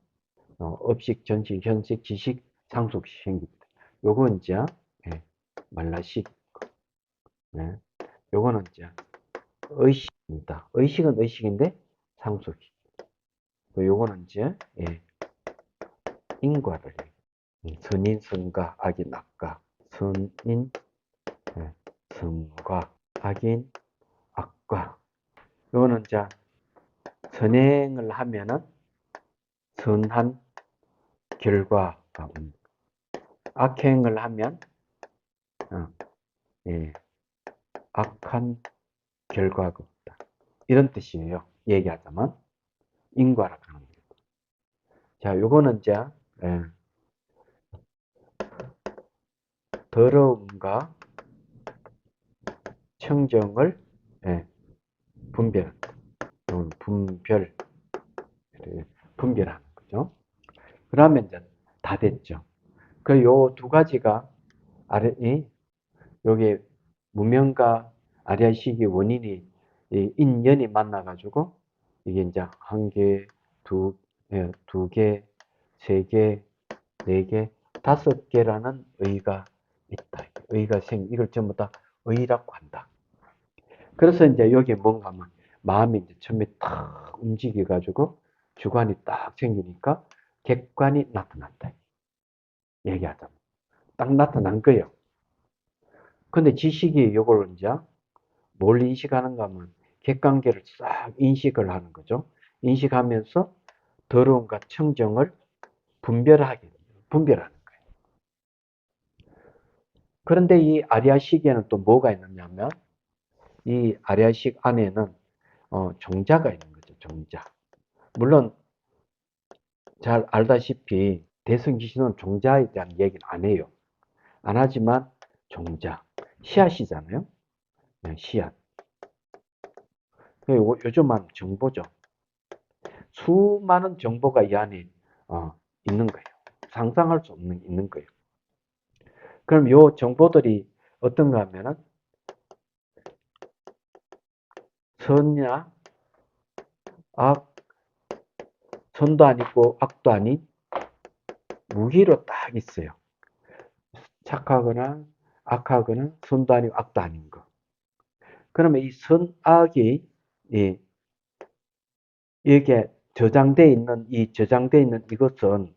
업식, 전식, 현식, 지식, 상속식 생깁니다. 요건 이제, 예, 말라식. 예. 요거는 이제 의식입니다. 의식은 의식인데 상속식. 요거는 이제, 예, 인과를 선인, 선과, 악인, 악과. 선인, 예, 선과, 악인, 악과. 요거는 이제 선행을 하면은 선한 결과가 옵니다. 악행을 하면, 예, 악한 결과가 없다. 이런 뜻이에요. 얘기하자면 인과라고 하는 거예요. 자, 요거는 이제, 예, 더러움과 청정을, 예, 분별한다. 분별하는 거죠. 그러면 이제 다 됐죠. 그 요 두 가지가 요게 무명과 아리아식의 원인이 인연이 만나가지고 이게 이제 한 개, 두 개, 세 개, 네 개, 다섯 개라는 의가 있다. 이걸 전부 다 의라고 한다. 그래서 이제 여기 뭔가 하면 마음이 이제 처음에 탁 움직여가지고 주관이 딱 생기니까 객관이 나타난다. 얘기하자면. 딱 나타난 거예요. 근데 지식이 이걸 이제 뭘 인식하는가 하면 객관계를 싹 인식을 하는 거죠. 인식하면서 더러움과 청정을 분별하는 거예요. 그런데 이 아리아식에는 또 뭐가 있느냐면 이 아리아식 안에는 정자가 있는 거죠. 정자. 물론 잘 알다시피 대승귀신은 정자에 대한 얘기는 안 해요. 안 하지만 정자, 씨앗이잖아요. 그냥 씨앗. 요즘은 정보죠. 수많은 정보가 이 안에 있는 거예요. 상상할 수 없는 있는 거예요. 그럼 요 정보들이 어떤가 하면은 선이나 악, 선도 아니고 악도 아닌 무기로 딱 있어요. 착하거나 악하거나 선도 아니고 악도 아닌 거. 그러면 이 선악이 이게 저장되어 있는 이것은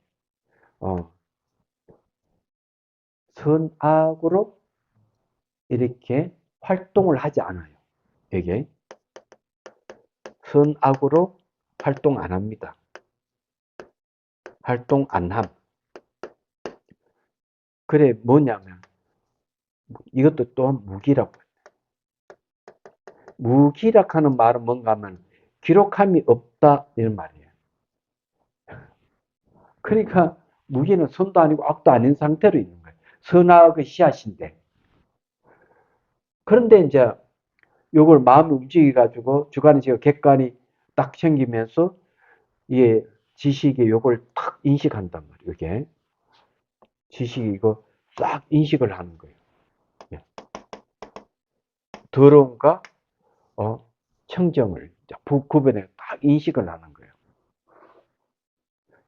선악으로 이렇게 활동을 하지 않아요. 이게 선악으로 활동 안 합니다. 활동 안 함. 그래 뭐냐면 이것도 또한 무기라고. 무기력하는 말은 뭔가 하면 기록함이 없다 이런 말이에요. 그러니까 무기는 선도 아니고 악도 아닌 상태로 있는 거예요. 선악의 씨앗인데. 그런데 이제 요걸 마음이 움직여 가지고 주관의 지각 객관이 딱 생기면서 이게 지식이 요걸 탁 인식한단 말이에요. 이게 지식이 이거 싹 인식을 하는 거예요. 더러움과 청정을 구분해 딱 인식을 하는 거예요.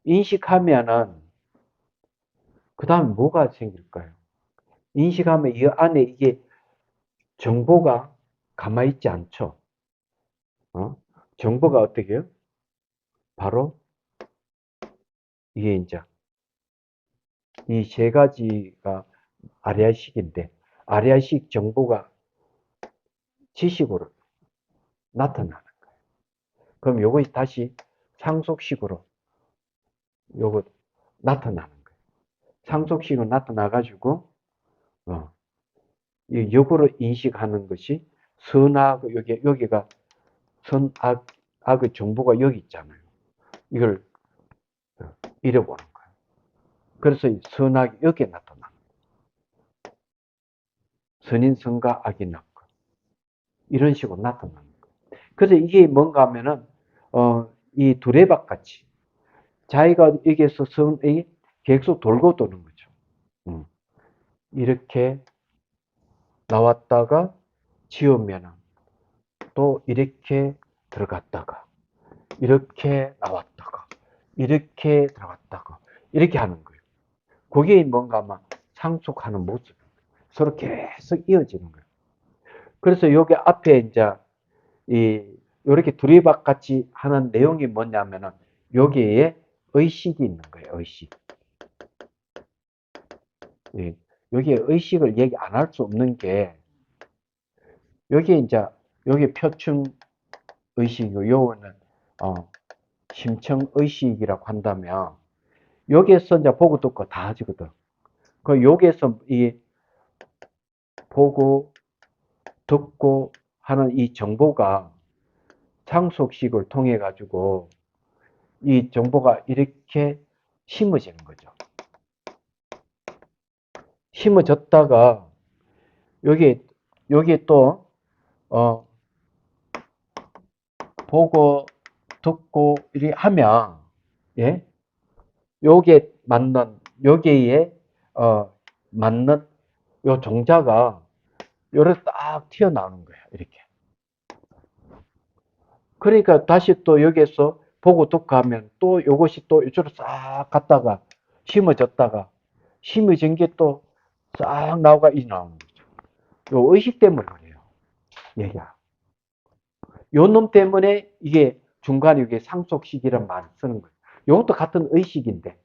인식하면은 그 다음에 뭐가 생길까요? 인식하면 이 안에 이게 정보가 가만히 있지 않죠. 정보가 어떻게 해요? 바로 이게 이제 이 세 가지가 아리아식인데 아리아식 정보가 지식으로 나타나는 거예요. 그럼 요것이 다시 상속식으로 요거 나타나는 거예요. 상속식으로 나타나가지고 이 역으로 인식하는 것이 선악 여기가 선악 악의 정보가 여기 있잖아요. 이걸 잃어보는 거예요. 그래서 이 선악이 여기에 나타나. 선인 선과 악이 났고 이런 식으로 나타나는 거예요. 그래서 이게 뭔가 하면은 이 두레박 같이 자기가 여기에서 선이 계속 돌고 도는 거죠. 이렇게 나왔다가 지우면은 또 이렇게 들어갔다가 이렇게 나왔다가 이렇게 들어갔다가 이렇게 하는 거예요. 그게 뭔가 아마 상속하는 모습. 서로 계속 이어지는 거예요. 그래서 여기 앞에 이제 이렇게 두리박 같이 하는 내용이 뭐냐면은 여기에 의식이 있는 거예요. 의식. 여기에 의식을 얘기 안 할 수 없는 게 여기에 이제 여기 표층 의식이고 요거는 심층 의식이라고 한다면 여기에서 이제 보고 듣고 다 하지거든. 그 여기에서 이 보고 듣고 하는 이 정보가 상속식을 통해 가지고 이 정보가 이렇게 심어지는 거죠. 심어졌다가 여기 또 보고 듣고 이렇게 하면 여기에 맞는 여기에 맞는 요 종자가 요렇게 딱 튀어나오는 거예요. 이렇게. 그러니까 다시 또 여기에서 보고 듣고 하면 또 요것이 또 이쪽으로 싹 갔다가 심어졌다가 심어진 게 또 싹 나오가 이 나오는 거죠. 요 의식 때문에 그래요. 얘가. 요 놈 때문에 이게 중간에 이게 상속식이란 말을 쓰는 거예요. 요것도 같은 의식인데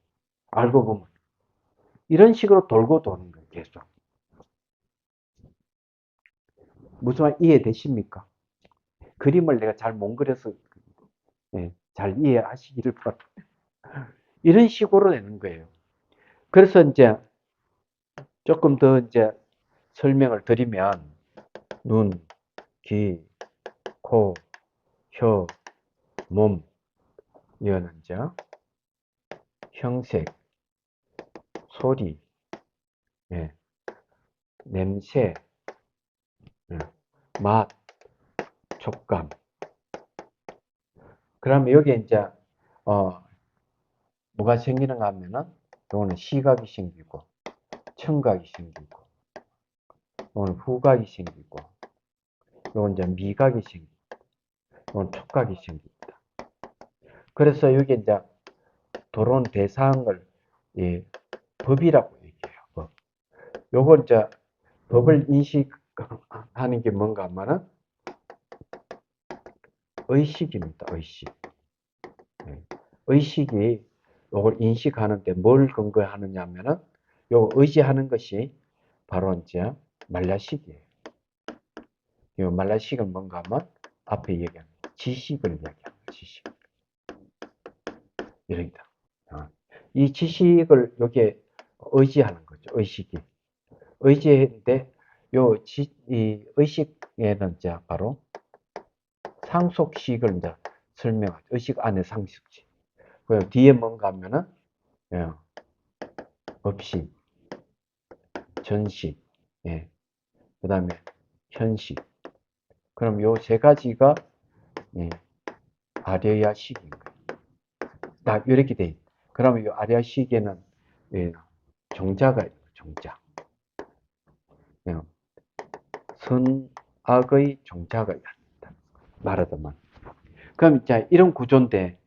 알고 보면 이런 식으로 돌고 도는 거예요. 계속. 무슨 말 이해되십니까? 그림을 내가 잘 못 그려서 잘 이해하시기를 바랍니다. 이런 식으로 되는 거예요. 그래서 이제 조금 더 이제 설명을 드리면 눈, 귀, 코, 혀, 몸, 이거는 이제 형색, 소리, 냄새, 맛, 촉감. 그러면 여기 이제 어, 뭐가 생기는가 하면은, 요거는 시각이 생기고, 청각이 생기고, 요거는 후각이 생기고, 요건 이제 미각이 생기고, 요건 촉각이 생깁니다. 그래서 여기 이제 들어온 대상을, 예, 법이라고 얘기해요. 법. 요걸 이제 법을 인식하는 게 뭔가 하면은, 의식입니다. 의식. 예. 의식이 요걸 인식하는데 뭘 근거하느냐 하면은, 요 의지하는 것이 바로 이제 말라식이에요. 이 말라식은 뭔가 하면 앞에 얘기한 지식을 얘기하는 지식. 이러다. 이 지식을 여기에 의지하는 거죠. 의식이. 의지인데 이 의식에는 이제 바로 상속식을 이제 설명하죠. 의식 안에 상속식. 그 뒤에 뭔가 하면은 예, 업식, 전식, 예, 그다음에 현식. 그럼 요 세 가지가 예, 아려야식인 거예요. 딱 이렇게 돼 있. 그러면 이 아려야식에는 예, 종자가 있고 종자. 예, 선악의 종자가 있다. 말하자면. 그럼 자 이런 구조인데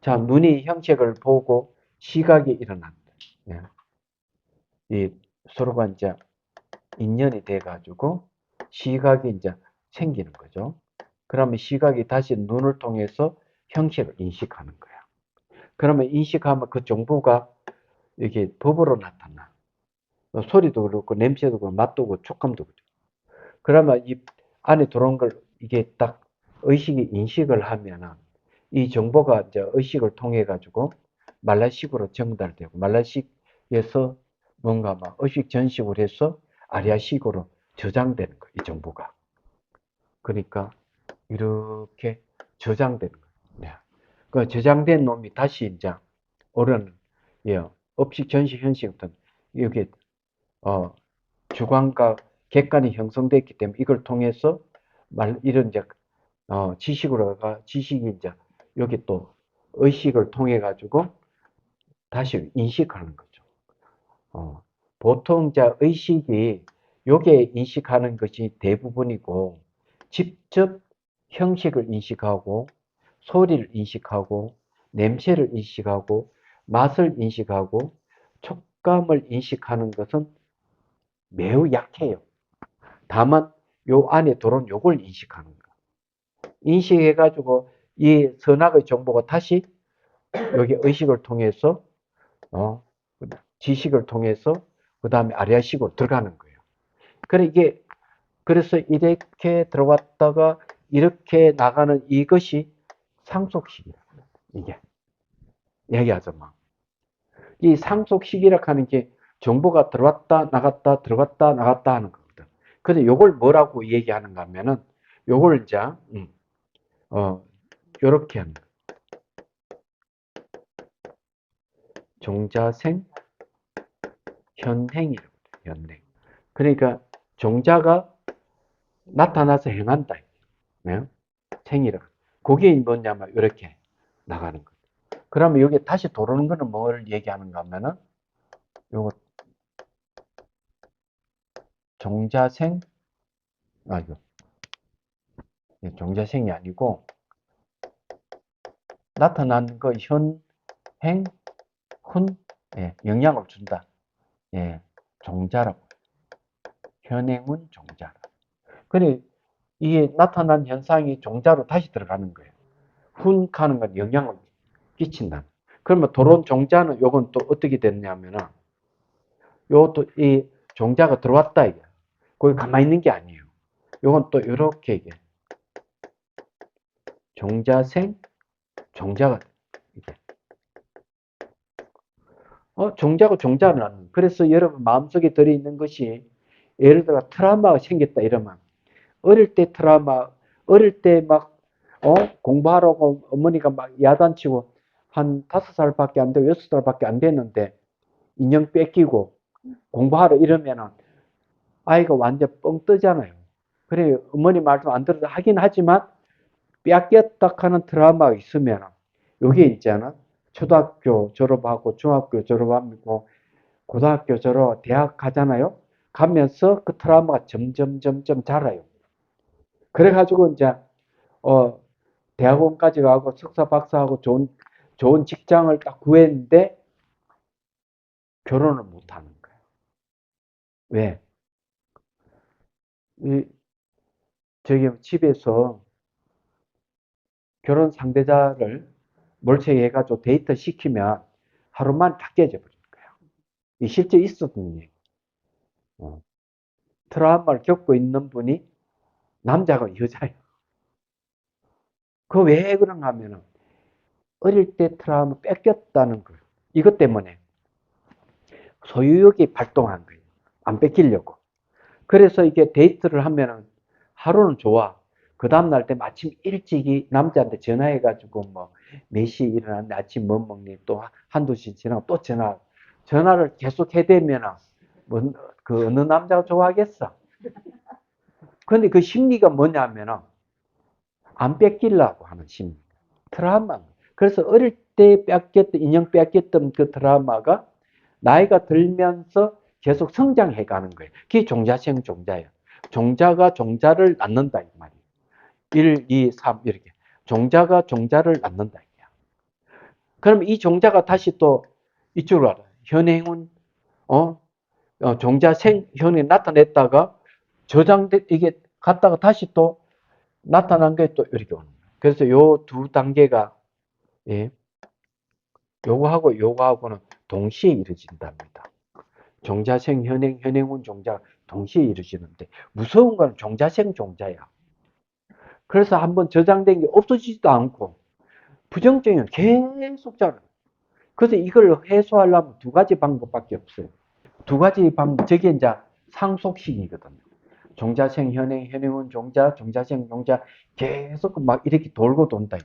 자 눈이 형식을 보고 시각이 일어난다. 예. 이 서로가 이제 인연이 돼 가지고 시각이 이제 생기는 거죠. 그러면 시각이 다시 눈을 통해서 형식을 인식하는 거야. 그러면 인식하면 그 정보가 이게 법으로 나타나. 소리도 그렇고 냄새도 그렇고 맛도 그렇고 촉감도 그렇고. 그러면 이 안에 들어온 걸 이게 딱 의식이 인식을 하면은 이 정보가 이제 의식을 통해 가지고 말라식으로 전달되고 말라식에서 뭔가 막 의식 전식으로 해서 아리아식으로 저장되는 거예요. 이 정보가. 그러니까 이렇게 저장되는 거예요. 네. 그 저장된 놈이 다시 이제 어른 예, 업식, 전식, 현식 어떤 여기 주관과 객관이 형성됐기 때문에 이걸 통해서 이런 이제 지식으로가 지식이 이제 여기 또 의식을 통해 가지고 다시 인식하는 거죠. 보통 이제 의식이 요게 인식하는 것이 대부분이고 직접 형식을 인식하고 소리를 인식하고 냄새를 인식하고 맛을 인식하고 촉감을 인식하는 것은 매우 약해요. 다만 요 안에 들어온 요걸 인식하는 거. 인식해가지고 이 선악의 정보가 다시 여기 의식을 통해서 지식을 통해서 그 다음에 아리아식으로 들어가는 거예요. 그래 그래서 이렇게 들어왔다가 이렇게 나가는 이것이 상속식이야. 이게 얘기하자면 이 상속식이라고 하는 게 정보가 들어왔다 나갔다 들어갔다 나갔다 하는 거거든. 근데 요걸 뭐라고 얘기하는가 하면은 요걸 이제 요렇게 하는 거예요. 종자생 현행이라고 해요. 현행. 그러니까 종자가 나타나서 행한다. 네? 생이라. 그게 뭐냐면 이렇게 나가는 거. 그러면 여기 다시 돌아오는 거는 뭘 얘기하는가 하면은 요거 종자생 이거 종자생이 아니고 나타나는 거 현행 훈 예, 영향을 준다. 예, 종자라고. 현행은 종자라. 그래 이게 나타난 현상이 종자로 다시 들어가는 거예요. 훈하는 건 영향을 끼친다. 그러면 도론 종자는 요건 또 어떻게 됐냐면은 요것도 이 종자가 들어왔다 이게. 거기 가만히 있는 게 아니에요. 요건 또 이렇게 이게 종자생 종자가 이게 종자가 종자를 하는. 그래서 여러분 마음속에 들어 있는 것이 예를 들어 트라우마가 생겼다 이러면 어릴 때 트라우마 어릴 때 막 공부하라고 어머니가 막 야단치고 한 5살밖에 안 되고 6살밖에 안 됐는데 인형 뺏기고 공부하러 이러면은 아이가 완전 뻥 뜨잖아요. 그래 어머니 말씀 안 들어도 하긴 하지만 뺏겼다 하는 트라우마가 있으면 요게 있잖아. 초등학교 졸업하고 중학교 졸업하고 고등학교 졸업, 대학 가잖아요. 가면서 그 트라우마가 점점 자라요. 그래가지고 이제 어 대학원까지 가고 석사 박사하고 좋은 직장을 딱 구했는데 결혼을 못 하는 거예요. 왜? 이 저기 집에서 결혼 상대자를 몰체해가지고 데이트 시키면 하루만 다 깨져버린 거예요. 이 실제 있었던 얘기. 어. 트라우마를 겪고 있는 분이 남자가 여자예요. 그 왜 그런가 하면은 어릴 때 트라우마 뺏겼다는 거예요. 이것 때문에 소유욕이 발동한 거예요. 안 뺏기려고. 그래서 이게 데이트를 하면은 하루는 좋아. 그 다음날 때 마침 일찍이 남자한테 전화해가지고 뭐 몇 시에 일어났는데 아침 뭐 먹니 또 한두 시 지나고 또 전화를 계속 해대면은 뭐, 그 어느 남자가 좋아하겠어. 근데 그 심리가 뭐냐면은 안 뺏기려고 하는 심리. 트라우마. 그래서 어릴 때 뺏겼던, 인형 뺏겼던 그 트라우마가 나이가 들면서 계속 성장해 가는 거예요. 그게 종자생 종자예요. 종자가 종자를 낳는다, 이 말이에요. 1, 2, 3, 이렇게. 종자가 종자를 낳는다. 그럼 이 종자가 다시 또 이쪽으로 와요. 현행은, 종자생, 현에 나타냈다가 이게 갔다가 다시 또 나타난 게 또 이렇게 오는 거예요. 그래서 요 두 단계가, 예, 요거하고는 동시에 이루어진답니다. 종자생, 현행, 현행운 종자 동시에 이루어지는데 무서운 건 종자생 종자야. 그래서 한번 저장된 게 없어지지도 않고 부정적인 계속 자라. 그래서 이걸 해소하려면 두 가지 방법밖에 없어요. 두 가지 방법, 저게 이제 상속식이거든요. 종자생, 현행, 현행운 종자, 종자생, 종자 계속 막 이렇게 돌고 돈다.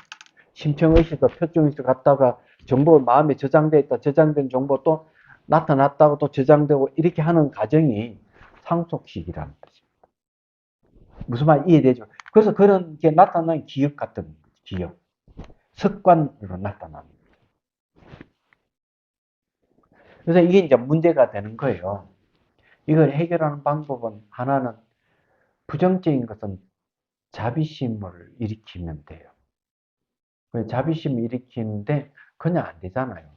심청의식과 표정의식 갔다가 정보가 마음에 저장돼 있다. 저장된 정보 또 나타났다고 또 저장되고 이렇게 하는 과정이 상속식이라는 거죠. 무슨 말 이해되죠? 그래서 그런 게 나타나는 기억 같은 거죠. 기억. 습관으로 나타나는 거죠. 그래서 이게 이제 문제가 되는 거예요. 이걸 해결하는 방법은 하나는 부정적인 것은 자비심을 일으키면 돼요. 자비심을 일으키는데 그냥 안 되잖아요.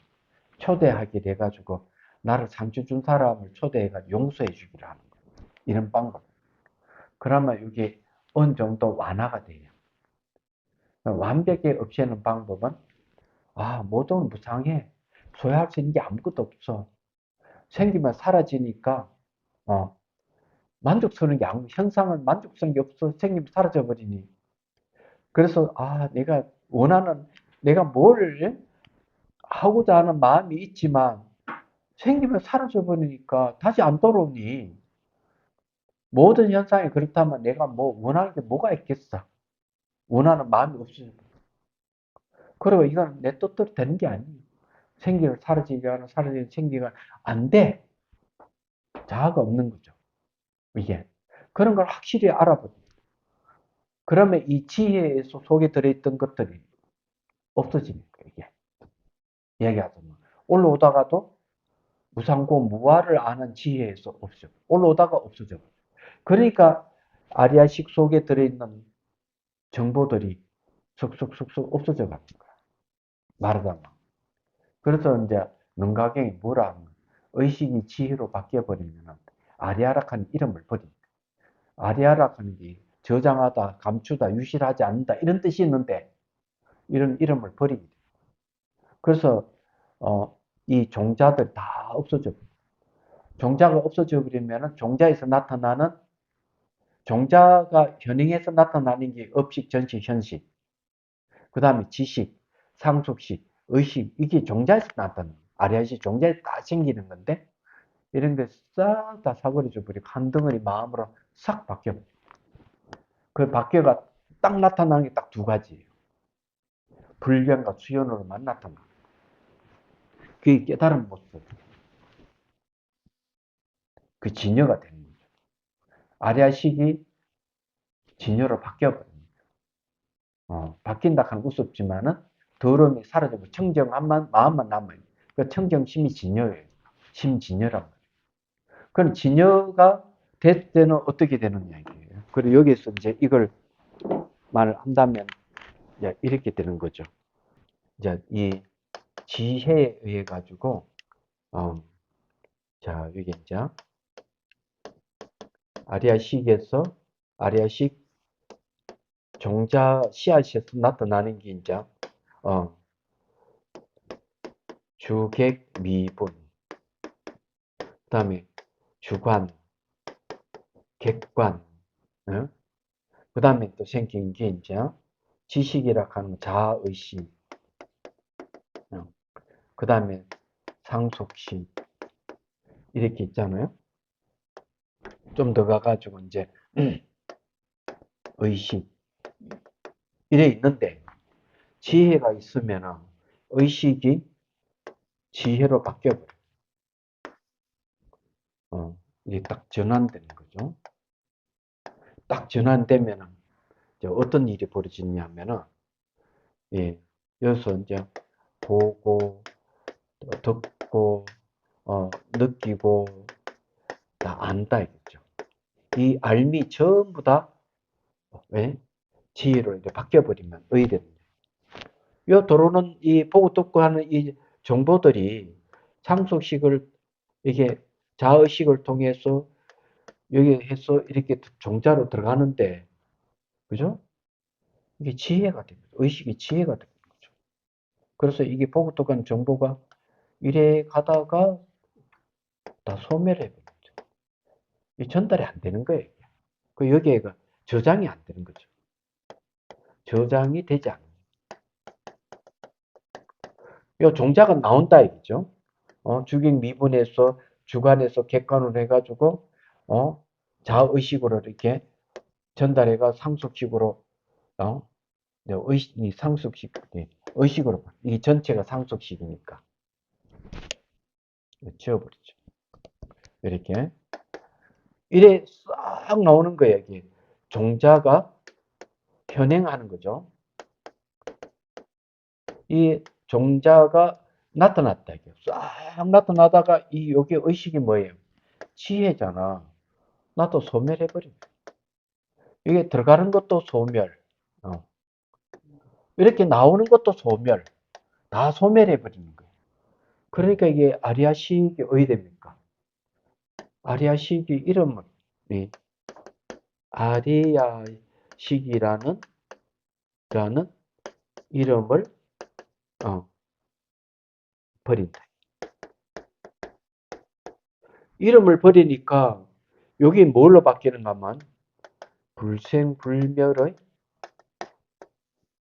초대하게 돼가지고 나를 상처 준 사람을 초대해가지고 용서해 주기를 하는 거예요. 이런 방법. 그러면 이게 어느 정도 완화가 돼요. 완벽히 없애는 방법은 모든 무상해. 소유할 수 있는 게 아무것도 없어. 생기면 사라지니까 어, 만족스러운 게 현상은 만족스러운 게 없어. 생기면 사라져 버리니. 그래서 내가 원하는 내가 뭘 하고자 하는 마음이 있지만 생기면 사라져 버리니까 다시 안 돌아오니 모든 현상이 그렇다면 내가 뭐 원하는 게 뭐가 있겠어? 원하는 마음이 없어져. 그리고 이건 내 뜻대로 되는 게 아니에요. 생기를 사라지게 하는 사라지는 생기가 안 돼. 자아가 없는 거죠. 이게. 그런 걸 확실히 알아보죠. 그러면 이 지혜 속에 들어있던 것들이 없어지는 거예요. 이게. 얘기하자면. 올라오다가도 무상고 무아를 아는 지혜에서 없어져. 올라오다가 없어져. 그러니까 아리아식 속에 들어있는 정보들이 쏙쏙쏙쏙 없어져 가는 거야. 말하자면. 그래서 이제 능가경이 뭐라 하는 거야. 의식이 지혜로 바뀌어버리면 아리아락한 이름을 버립니다. 아리아락하는 게 저장하다, 감추다, 유실하지 않는다 이런 뜻이 있는데 이런 이름을 버립니다. 그래서 이 종자들 다 없어져. 종자가 없어져 버리면 종자에서 나타나는 종자가 현행에서 나타나는 게 업식, 전식, 현식. 그 다음에 지식, 상속식, 의식 이게 종자에서 나타나는 아리아식 종자에서 다 생기는 건데 이런 게 싹 다 사그러져 버리고 한 덩어리 마음으로 싹 바뀌어. 그 바뀌어가 딱 나타나는 게 딱 두 가지예요. 불변과 수연으로만 나타나. 그게 깨달은 모습. 그 진여가 되는 거죠. 아리아식이 진여로 바뀌어버립니다. 바뀐다 하는 우습지만은 더러움이 사라지고 청정한 마음만 남아요. 그 청정심이 진여예요. 심진여란 말이에요. 그럼 진여가 될 때는 어떻게 되느냐 이게요. 그리고 여기서 이제 이걸 말을 한다면 이제 이렇게 되는 거죠. 이제 이 지혜에 의해 가지고 자 여기 이제 아리아식에서 아리아식 종자 씨앗에서 나타나는 게 이제 주객 미분, 그다음에 주관, 객관, 그다음에 또 생긴 게 이제 지식이라 하는 자아의식, 그다음에 상속심 이렇게 있잖아요. 좀 더 가가지고 이제 의식 이래 있는데 지혜가 있으면은 의식이 지혜로 바뀌어버려. 이게 딱 전환되는 거죠. 딱 전환되면은 이제 어떤 일이 벌어지냐면은 예, 여기서 이제 보고 듣고 느끼고 다 안다 이거죠. 이 알미 전부 다 예? 지혜로 이제 바뀌어버리면 의되는. 이 도로는 이 보고 듣고 하는 이 정보들이 상속식을 이게 자의식을 통해서 여기 해서 이렇게 종자로 들어가는데 그죠? 이게 지혜가 됩니다. 의식이 지혜가 되는 거죠. 그래서 이게 보고 듣고 하는 정보가 이래 가다가 다 소멸해 버리죠. 이 전달이 안 되는 거예요. 그 여기에 저장이 안 되는 거죠. 저장이 되지 않는. 이 종자가 나온다 이거죠. 주객 미분에서 주관에서 객관으로 해가지고 자의식으로 이렇게 전달해가 상속식으로 상속식 의식으로 이 전체가 상속식이니까 지워버리죠. 이렇게 이래 싹 나오는 거예요. 이게 종자가 현행하는 거죠. 이 종자가 나타났다. 싹 나타나다가 여기 의식이 뭐예요? 지혜잖아. 나도 소멸해버립니다. 이게 들어가는 것도 소멸. 이렇게 나오는 것도 소멸. 다 소멸해버리는 거예요. 그러니까 이게 아리아식이 어디 됩니까? 아리아식이 이름을, 아리아식이라는 이름을 버린다. 이름을 버리니까 여기 뭘로 바뀌는가 하면 불생불멸의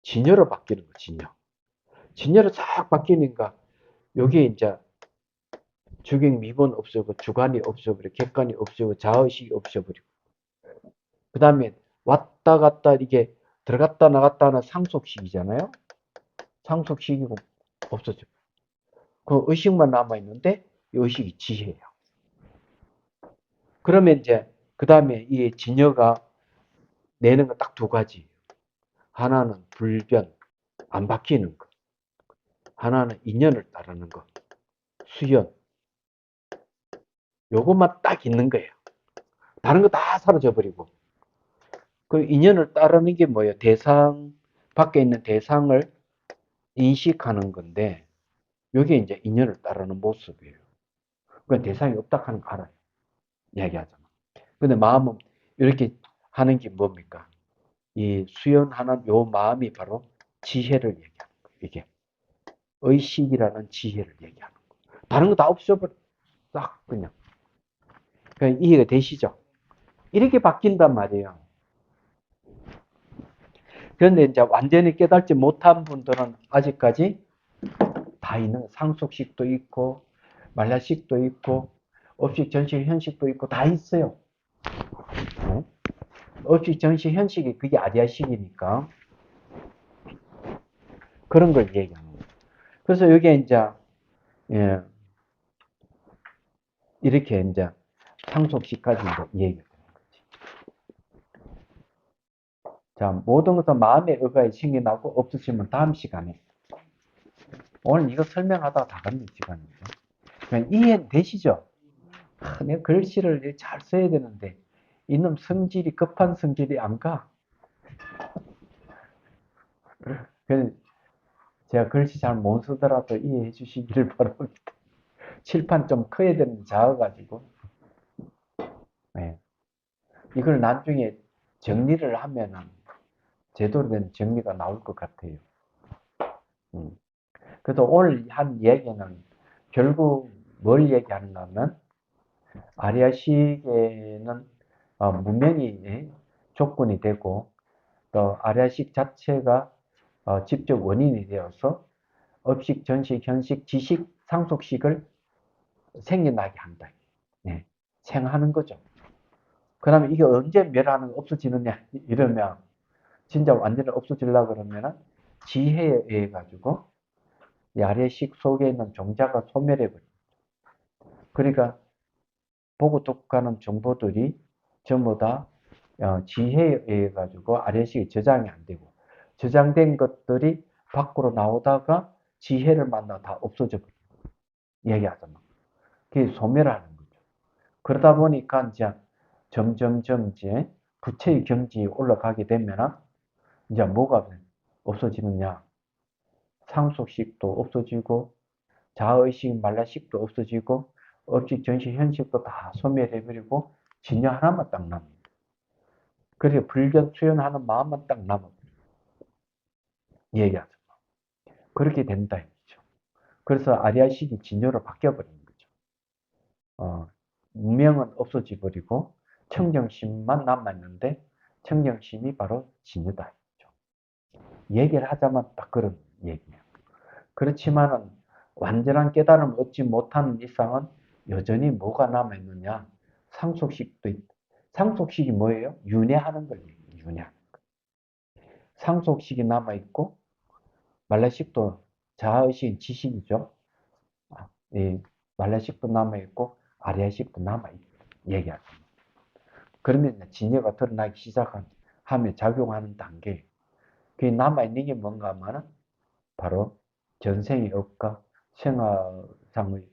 진여로 바뀌는 거, 진여. 진여로 싹 바뀌니까 여기에 이제 주객 미분 없어지고 주관이 없어버리고 객관이 없어지고 자의식이 없어버리고 그 다음에 왔다 갔다 이게 들어갔다 나갔다 하는 상속식이잖아요. 상속식이고 없어져. 그 의식만 남아있는데 이 의식이 지혜예요. 그러면 이제 그 다음에 이 진여가 내는 거 딱 두 가지. 하나는 불변, 안 바뀌는 거. 하나는 인연을 따르는 거. 수연. 요것만 딱 있는 거예요. 다른 거 다 사라져버리고. 그 인연을 따르는 게 뭐예요? 대상, 밖에 있는 대상을 인식하는 건데, 이게 이제 인연을 따르는 모습이에요. 그 대상이 없다 하는 거 알아요. 이야기하잖아. 근데 마음은 이렇게 하는 게 뭡니까? 이 수연하는 요 마음이 바로 지혜를 얘기하는 거예요. 이게. 의식이라는 지혜를 얘기하는 거예요. 다른 거 다 없어버려. 싹 그냥. 그러니까 이해가 되시죠? 이렇게 바뀐단 말이에요. 그런데 이제 완전히 깨닫지 못한 분들은 아직까지 다 있는 상속식도 있고 말라식도 있고 업식, 전식, 현식도 있고 다 있어요. 업식, 전식, 현식이 그게 아리아식이니까 그런 걸 얘기하는 거예요. 그래서 여기에 이제 이렇게 이제 상속식까지 이제 얘기가 되는 거지. 자, 모든 것은 마음의 의가에 생겨나고 없으시면 다음 시간에 오늘 이거 설명하다가 다 갔네, 시간이죠. 그냥 이해되시죠? 내가 글씨를 잘 써야 되는데, 이놈 성질이, 급한 성질이 안 가. 그래서 제가 글씨 잘 못 쓰더라도 이해해 주시기를 바랍니다. 칠판 좀 커야 되는데 작아가지고. 네. 이걸 나중에 정리를 하면은 제대로 된 정리가 나올 것 같아요. 그래서 오늘 한 얘기는 결국 뭘 얘기하는가 하면 아리아식에는 문명이 조건이 되고 또 아리아식 자체가 직접 원인이 되어서 업식, 전식, 현식, 지식, 상속식을 생겨나게 한다. 네, 생하는 거죠. 그 다음에 이게 언제 멸하는 없어지느냐 이러면 진짜 완전히 없어지려고 그러면은 지혜에 의해 가지고 아래식 속에 있는 종자가 소멸해 버립니다. 그러니까 보고 독하는 정보들이 전부 다 지혜에 의해 가지고 아래식이 저장이 안 되고 저장된 것들이 밖으로 나오다가 지혜를 만나 다 없어져 버립니다. 얘기하자면 그게 소멸하는 거죠. 그러다 보니까 이제 점점점 이제 부처의 경지에 올라가게 되면은 이제 뭐가 없어지느냐? 상속식도 없어지고 자의식, 말라식도 없어지고 업식, 전식, 현식도 다 소멸해버리고 진여 하나만 딱 남습니다. 그리고 불견 수연하는 마음만 딱 남아 얘기하죠. 그렇게 된다 이거죠. 그래서 아리아식이 진여로 바뀌어버리는 거죠. 무명은 없어져 버리고 청정심만 남아있는데 청정심이 바로 진여다 이거죠. 얘기를 하자면 딱 그런 얘기예요. 그렇지만은 완전한 깨달음을 얻지 못하는 이상은 여전히 뭐가 남아있느냐? 상속식도 있다. 상속식이 뭐예요? 윤회하는 걸 얘기해요. 윤회하는 거. 상속식이 남아있고 말라식도 자아의식은 지식이죠. 이 말라식도 남아있고 아리아식도 남아있다. 얘기하죠. 그러면 진여가 드러나기 시작하면 작용하는 단계. 그 남아있는 게 뭔가 하면은 바로 전생의 업과 생화상의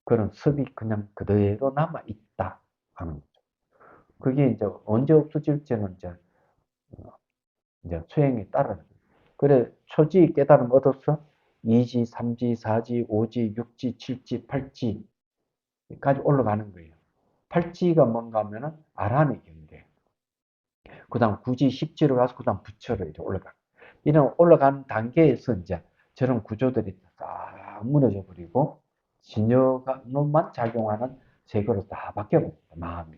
그런 습이 그냥 그대로 남아있다 하는 거죠. 그게 이제 언제 없어질지는 이제 수행에 따라. 그래, 초지 깨달음 얻어서 2지, 3지, 4지, 5지, 6지, 7지, 8지까지 올라가는 거예요. 8지가 뭔가 하면은 아란의 경계. 그 다음 9지, 10지로 가서 그 다음 부처로 이제 올라가. 이런 올라가는 단계에서 이제 저런 구조들이 딱 무너져 버리고 진여만 작용하는 세계로 다 바뀌어버립니다. 마음이.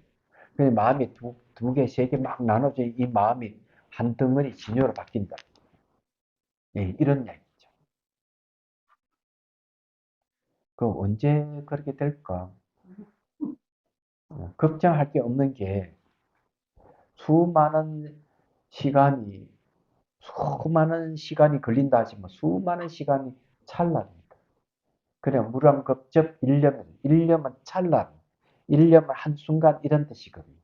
그 마음이 두 개, 세 개 막 나눠져 이 마음이 한 덩어리 진여로 바뀐다. 예, 이런 얘기죠. 그럼 언제 그렇게 될까? 걱정할 게 없는 게 수많은 시간이 수많은 시간이 걸린다 하지만 수많은 시간이 찰나입니다. 그래 무량겁적 1년은 찰나, 1년은 한순간 이런 뜻이거든요.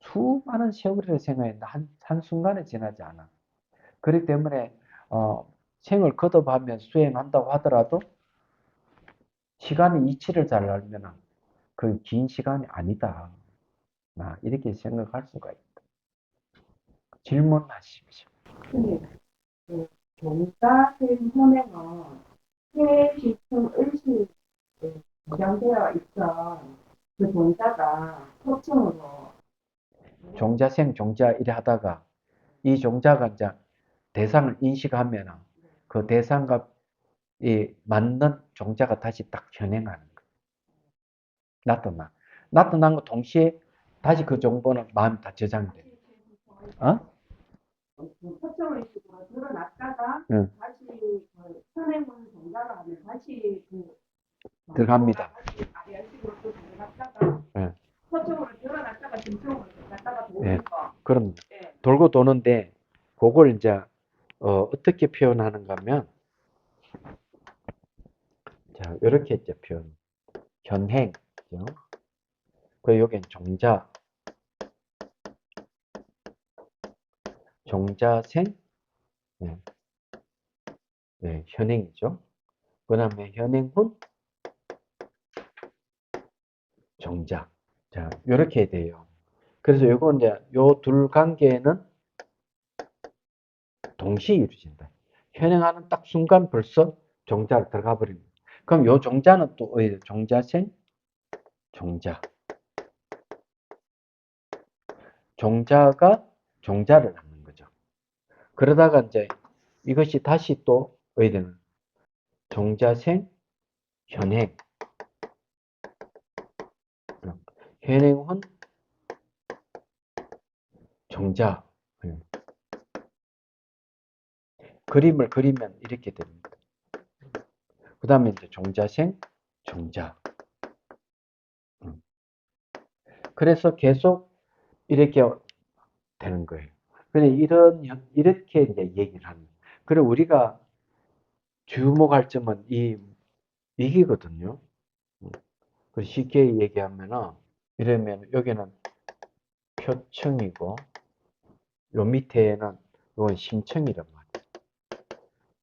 수많은 세월을 생각했는데 한순간에 지나지 않아. 그렇기 때문에 생을 거듭하면 수행한다고 하더라도 시간의 이치를 잘 알면 그 긴 시간이 아니다. 이렇게 생각할 수가 있다. 질문하십시오. 네, 그 종자된 현행은 해시청 을시 저장되어 있던 그 종자가 소층으로 종자생 종자 이래 하다가 이 종자가 이제 대상을 인식하면 그 대상과 맞는 종자가 다시 딱 현행하는 거예요. 나타난 거 동시에 다시 그 정보는 마음이 다 저장돼. 어? 소층 의식으로 드러났다가 응, 다시 그 현행은 종자가 하면 다시 그 들어갑니다. 다시 아리아식으로 또 들어갔다가 예, 소층으로 드러났다가 중층으로 들어갔다가 예. 도는 거. 그럼 예. 돌고 도는데 그걸 이제 어떻게 표현하는가 하면 자 이렇게 이제 표현. 현행, 그죠? 그리고 여기는 종자, 종자생, 예. 네, 현행이죠. 그 다음에 현행훈 정자. 자, 이렇게 돼요. 그래서 요거 이제 요 둘 관계는 동시에 이루어진다. 현행하는 딱 순간 벌써 종자를 들어가 버립니다. 그럼 요 종자는 또 어디 종자생 종자. 종자가 종자를 낳는 거죠. 그러다가 이제 이것이 다시 또 어디 되는 종자생 현행. 현행은 종자. 그림을 그리면 이렇게 됩니다. 그 다음에 이제 종자생 종자. 그래서 계속 이렇게 되는 거예요. 그래 이렇게 이제 얘기를 하는. 그래 우리가 주목할 점은 이기거든요. 쉽게 얘기하면은 이러면 여기는 표층이고 요 밑에는 이건 심층이란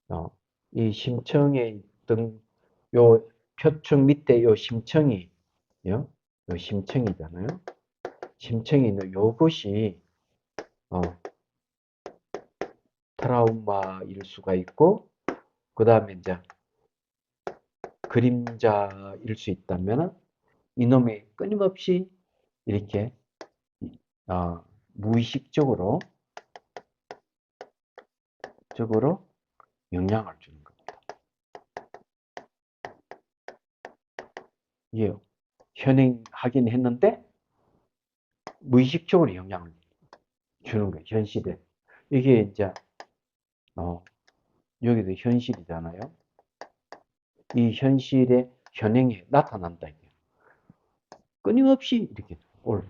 말이에요. 이 심층에 있던 요 표층 밑에 요 심층이 요 심층이잖아요. 심층이 있는 요것이 트라우마일 수가 있고 그 다음에 이제 그림자일 수 있다면 이놈이 끊임없이 이렇게 무의식적으로 영향을 주는 겁니다. 이게 현행하긴 했는데 무의식적으로 영향을 주는 거예요. 현실에. 이게 이제 여기도 현실이잖아요. 이 현실의 현행에 나타난다. 이게. 끊임없이 이렇게 올.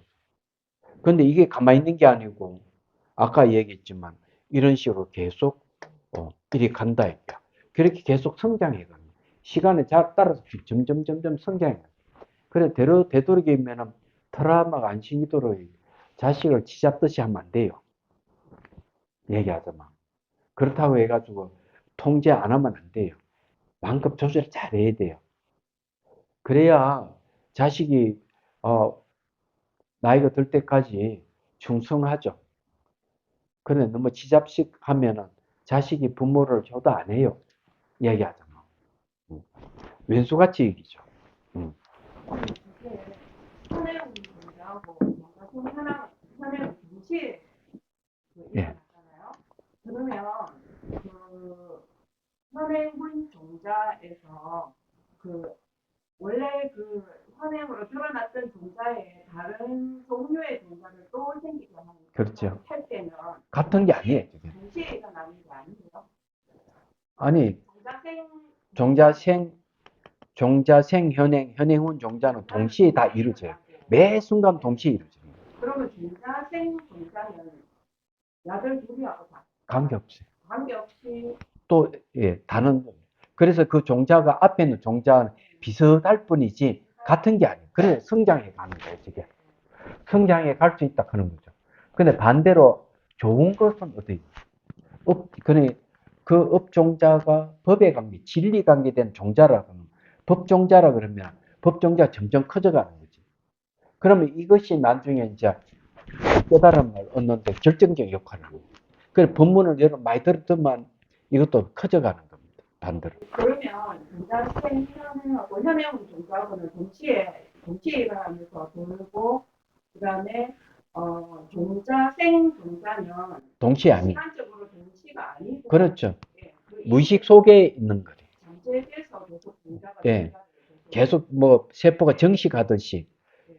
근데 이게 가만히 있는 게 아니고 아까 얘기했지만 이런 식으로 계속 이렇게 간다. 이게. 그렇게 계속 성장해 가는 시간에 따라서 점점 성장해. 그래 되도록이면 트라우마가 안 생기도록 자식을 쥐잡듯이 하면 안 돼요. 얘기하자면. 그렇다고 해가지고 통제 안 하면 안 돼요. 만큼 조절 잘 해야 돼요. 그래야 자식이 나이가 들 때까지 충성하죠. 그런데 너무 지잡식 하면은 자식이 부모를 효도 안 해요. 얘기하자면. 왼수같이 얘기죠. 현행 종자하고 뭔가 현행 동시에 일어났잖아요. 그러면 그 현행문 종자에서 그 원래 그 현행으로 드러났던 종자에 다른 종류의 종자를 또 생기게 하는 그렇죠. 할 때는 같은 게 아니에요. 동시에 일어나는 게 아니에요. 아니, 종자생 종자생, 현행훈 종자는 동시에 다 이루어져요. 매 순간 동시에 이루어져요. 그러면 종자생 종자는 야들 둘이하고 관계없어요. 관계없이 또, 예, 다른, 그래서 그 종자가 앞에 있는 종자는 비슷할 뿐이지 같은 게 아니에요. 그래서 성장해 가는 거예요, 지금. 성장해 갈 수 있다 그런 거죠. 근데 반대로 좋은 것은 어디? 그 업종자가 법에 관계, 진리 관계된 종자라 그러면 법종자라 그러면 법종자가 점점 커져가는 거지. 그러면 이것이 나중에 이제 깨달음을 얻는데 결정적 역할을 하고. 그래서 법문을 여러분 많이 들었더만 이것도 커져가는 겁니다. 반대로. 그러면 종자생 현행하고 현행 종자하고는 동시에 일어나면서 돌고 그다음에 종자생 종자는 동시에 아니. 시간적으로 동시가 아니고 그렇죠. 예, 무의식 속에 있는 거예요. 잠재돼서 계속 종자가 예. 계속 뭐 세포가 정식하듯이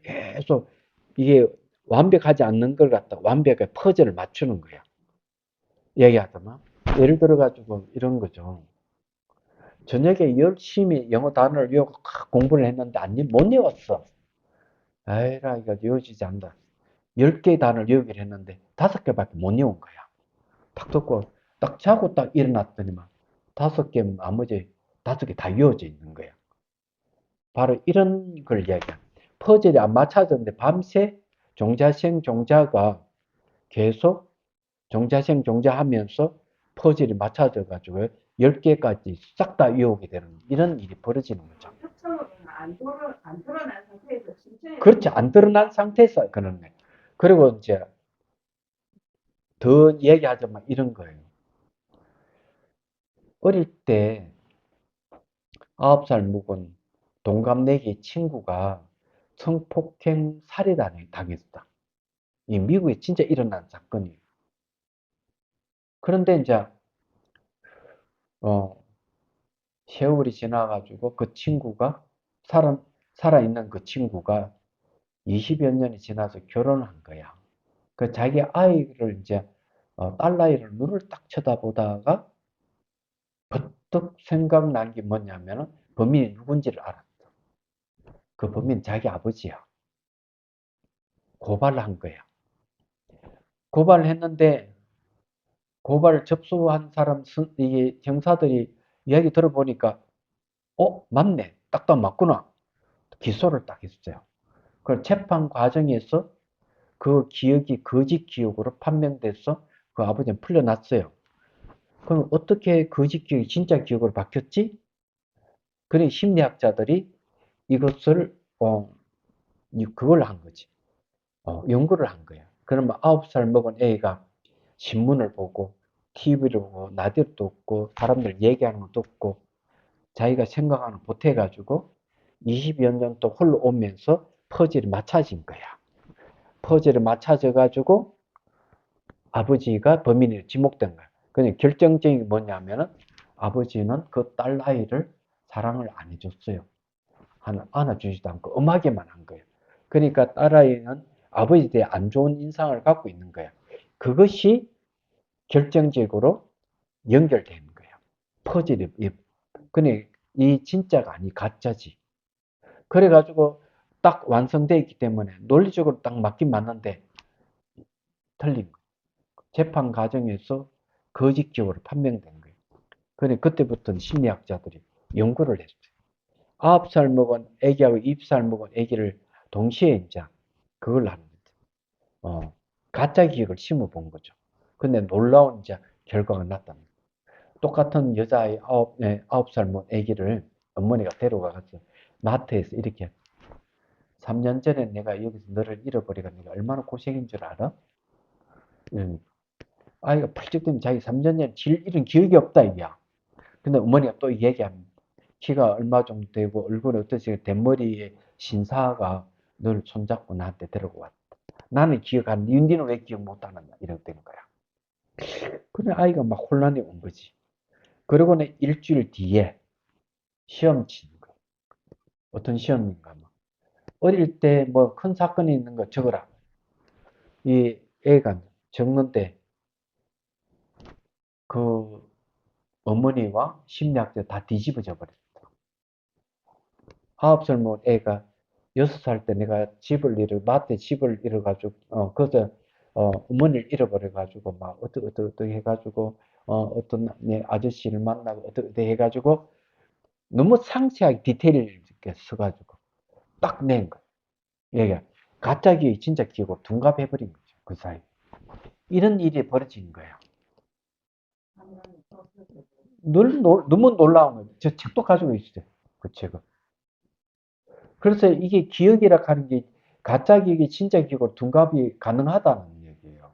계속 이게 완벽하지 않는 걸 갖다 완벽하게 퍼즐을 맞추는 거야. 얘기하자면 예를 들어 가지고 이런 거죠. 저녁에 열심히 영어 단어를 외우고 공부를 했는데 못 외웠어. 에이라 이거 외워지지 않는다. 10개 단어를 외우기로 했는데 5개밖에 못 외운 거야. 탁 듣고 딱 자고 딱 일어났더니만 5개 나머지 5개 다 외워져 있는 거야. 바로 이런 걸 이야기합니다. 퍼즐이 안 맞춰졌는데 밤새 종자생 종자가 계속 종자생 종자하면서 퍼즐이 맞춰져 가지고 10개까지 싹 다 이어오게 되는 이런 일이 벌어지는 거죠. 특성은 안 드러난 상태에서 신체에 그렇지. 안 드러난 상태에서 그러는 거예요. 그리고 이제 더 얘기하자면 이런 거예요. 어릴 때 9살 묵은 동갑내기 친구가 성폭행 살해당했다. 당했다. 이 미국에 진짜 일어난 사건이에요. 그런데 이제 세월이 지나가지고 그 친구가 살아있는 그 친구가 20여 년이 지나서 결혼한 거야. 그 자기 아이를 이제 딸아이를 눈을 딱 쳐다보다가 버뜩 생각난 게 뭐냐면은 범인이 누군지를 알았어. 그 범인 자기 아버지야. 고발을 한 거야. 고발을 했는데 고발 접수한 사람 이게 형사들이 이야기 들어보니까 맞네. 딱딱 맞구나. 기소를 딱 했어요. 그 재판 과정에서 그 기억이 거짓 기억으로 판명돼서 그 아버지는 풀려났어요. 그럼 어떻게 거짓 기억이 진짜 기억으로 바뀌었지? 그래 심리학자들이 이것을 그걸 한 거지. 연구를 한 거야. 그러면 9살 먹은 애가 신문을 보고 TV를 보고 라디오도 듣고 사람들 얘기하는 것도 듣고 자기가 생각하는 거 보태가지고 20여 년 또 홀로 오면서 퍼즐이 맞춰진 거야. 퍼즐이 맞춰져가지고 아버지가 범인으로 지목된 거야. 근데 결정적인 게 뭐냐면은 아버지는 그 딸 아이를 사랑을 안 해줬어요. 안아주지도 않고 엄하게만 한 거예요. 그러니까 딸아이는 아버지에 대해 안 좋은 인상을 갖고 있는 거야. 그것이 결정적으로 연결되는 거예요. 퍼즐이. 근데 이 진짜가 아니 가짜지. 그래가지고 딱 완성되어 있기 때문에 논리적으로 딱 맞긴 맞는데 틀린 거예요. 재판 과정에서 거짓 기록으로 판명된 거예요. 그래 그때부터는 심리학자들이 연구를 했어요. 9살 먹은 애기하고 20살 먹은 애기를 동시에 이제 그걸 하는 거죠. 가짜 기억을 심어 본 거죠. 근데 놀라운 이제 결과가 났답니다. 똑같은 여자아이 9살 먹은 애기를 어머니가 데려가서 마트에서 이렇게 3년 전에 내가 여기서 너를 잃어버리가 내가 얼마나 고생인 줄 알아? 아이가 펄쩍 뛰면 자기 3년 전에 잃은 기억이 없다 이거야. 근데 어머니가 또 얘기합니다. 키가 얼마 정도 되고 얼굴이 어떠시 대머리의 신사가 널 손잡고 나한테 데리고 왔다. 나는 기억하는데 니는 왜 기억 못하느냐 이렇게 되는 거야. 근데 아이가 막 혼란이 온 거지. 그러고는 일주일 뒤에 시험 치는 거야. 어떤 시험인가 뭐. 어릴 때 뭐 큰 사건이 있는 거 적어라. 이 애가 적는데 그 어머니와 심리학자 다 뒤집어져 버렸어. 9살 먹은 애가 6살 때 내가 마트에 집을 잃어가지고, 거기서, 어머니를 잃어버려가지고, 막, 어떻게 해가지고, 어떤 내 아저씨를 만나고, 어떻게 해가지고, 너무 상세하게 디테일을 이렇게 써가지고, 딱 낸 거야. 얘가 가짜 기억이 진짜 기억으로 둔갑해버린 거죠. 그 사이. 이런 일이 벌어진 거예요. 너무 놀라운 거예요. 저 책도 가지고 있어요. 그 책을. 그래서 이게 기억이라 하는 게 가짜 기억이 진짜 기억으로 둔갑이 가능하다는 얘기예요.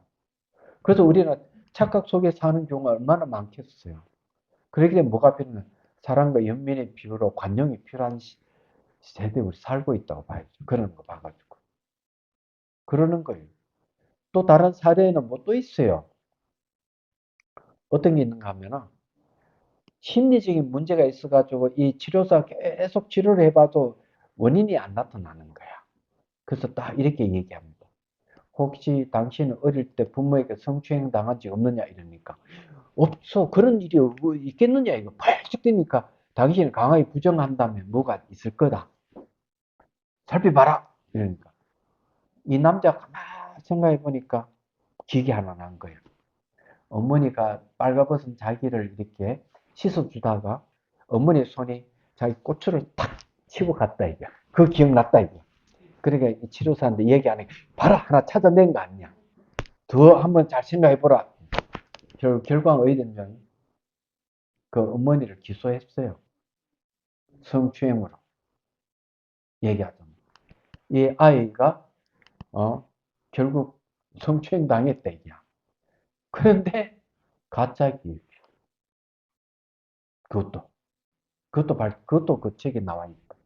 그래서 우리는 착각 속에 사는 경우가 얼마나 많겠어요. 그러기 때문에 뭐가 필요한 사랑과 연민의 필요로 관용이 필요한 세대에 우리 살고 있다고 봐야죠. 그런 거 봐가지고. 그러는 거예요. 또 다른 사례는 뭐 또 있어요. 어떤 게 있는가 하면은 심리적인 문제가 있어가지고 이 치료사 계속 치료를 해봐도 원인이 안 나타나는 거야. 그래서 딱 이렇게 얘기합니다. 혹시 당신은 어릴 때 부모에게 성추행 당한 적 없느냐 이러니까 없어 그런 일이 있겠느냐 이거 펄쩍 뛰니까 당신을 강하게 부정한다면 뭐가 있을 거다 살펴봐라 이러니까 이 남자가 가만히 생각해 보니까 기계 하나 난 거예요. 어머니가 빨가벗은 자기를 이렇게 씻어주다가 어머니 손이 자기 고추를 탁 치고 갔다 이게 그 기억났다 이게 그러니까 이 치료사한테 얘기 안 해. 봐라 하나 찾아낸 거 아니야. 더 한번 잘 생각해 보라. 결과는 어디 됐냐? 그 어머니를 기소했어요. 성추행으로 얘기하자면. 이 아이가 결국 성추행 당했다 이야. 그런데 가짜 교육. 그것도 그 책에 나와 있다.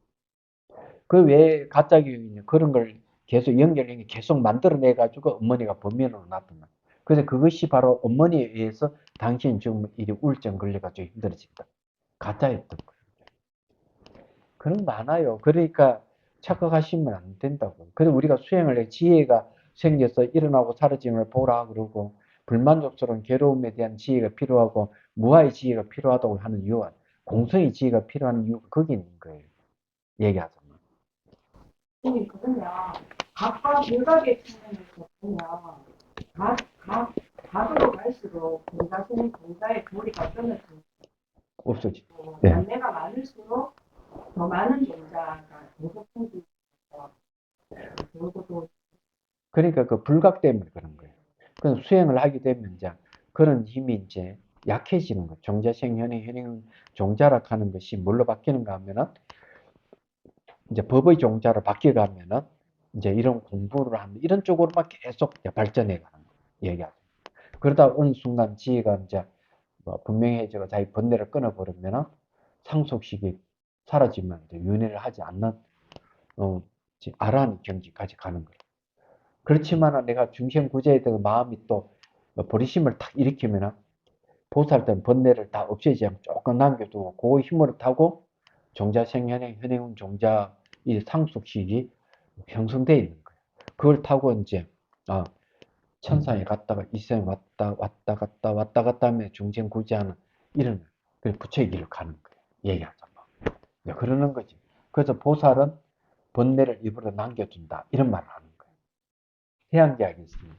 그 왜 가짜 교육이냐 그런 걸 계속 연결해 계속 만들어내 가지고 어머니가 범인으로 나타나. 그래서 그것이 바로 어머니에 의해서 당신 지금 이 우울증 걸려가지고 힘들어진다. 가짜였던 거예요. 그런 거 많아요. 그러니까 착각하시면 안 된다고. 그래서 우리가 수행을 해 지혜가 생겨서 일어나고 사라짐을 보라 그러고 불만족스러운 괴로움에 대한 지혜가 필요하고 무아의 지혜가 필요하다고 하는 이유가 공성의 지혜가 필요한 이유가 거기 있는 거예요. 얘기하자면. 선생님, 그러면 각과 일각의 측면에서 보면 각으로 갈수록 공자는 공자의 도리가 끊어지고 없어지고. 네. 연례가 많을수록 더 많은 종자가 계속 생기고 그리고 그러니까 그 불각 때문에 그런 거예요. 그래서 수행을 하게 되면 이제 그런 힘이 이제 약해지는 거예요. 종자생 현행 종자락 하는 것이 뭘로 바뀌는가 하면은 이제 법의 종자로 바뀌어가면은 이제 이런 공부를 하면 이런 쪽으로만 계속 발전해 가는 거예요. 얘기하죠. 그러다 어느 순간 지혜가 이제 뭐 분명해지고 자기 번뇌를 끊어버리면은 상속식이 사라지면 이제 윤회를 하지 않는 아라한 경지까지 가는 거예요. 그렇지만 내가 중생구제에 대해서 마음이 또 버리심을 탁 일으키면은 보살 때는 번뇌를 다 없애지 않고 조금 남겨두고 그 힘으로 타고 종자생현행 현행은 종자 이 상속식이 형성되어 있는 거예요. 그걸 타고 이제 천상에 갔다가 이생에 왔다 갔다 하면 중생구제하는 이런 부처의 길을 가는 거예요. 얘기하자면. 그러는 거지. 그래서 보살은 번뇌를 일부러 남겨둔다. 이런 말을 하는 거예요. 해양제하겠습니다.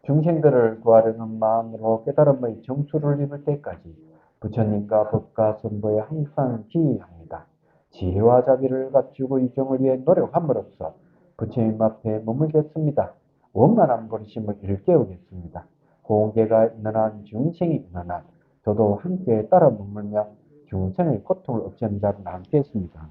중생들을 구하려는 마음으로 깨달음의 정수를 입을 때까지 부처님과 법과 선보에 항상 기의합니다. 지혜와 자비를 갖추고 유정을 위해 노력함으로써 부처님 앞에 머물겠습니다. 원만한 버리심을 일깨우겠습니다. 공계가 있는 한 중생이 있는 한 저도 함께 따라 머물며 중생의 고통을 없애는 자로 남겠습니다.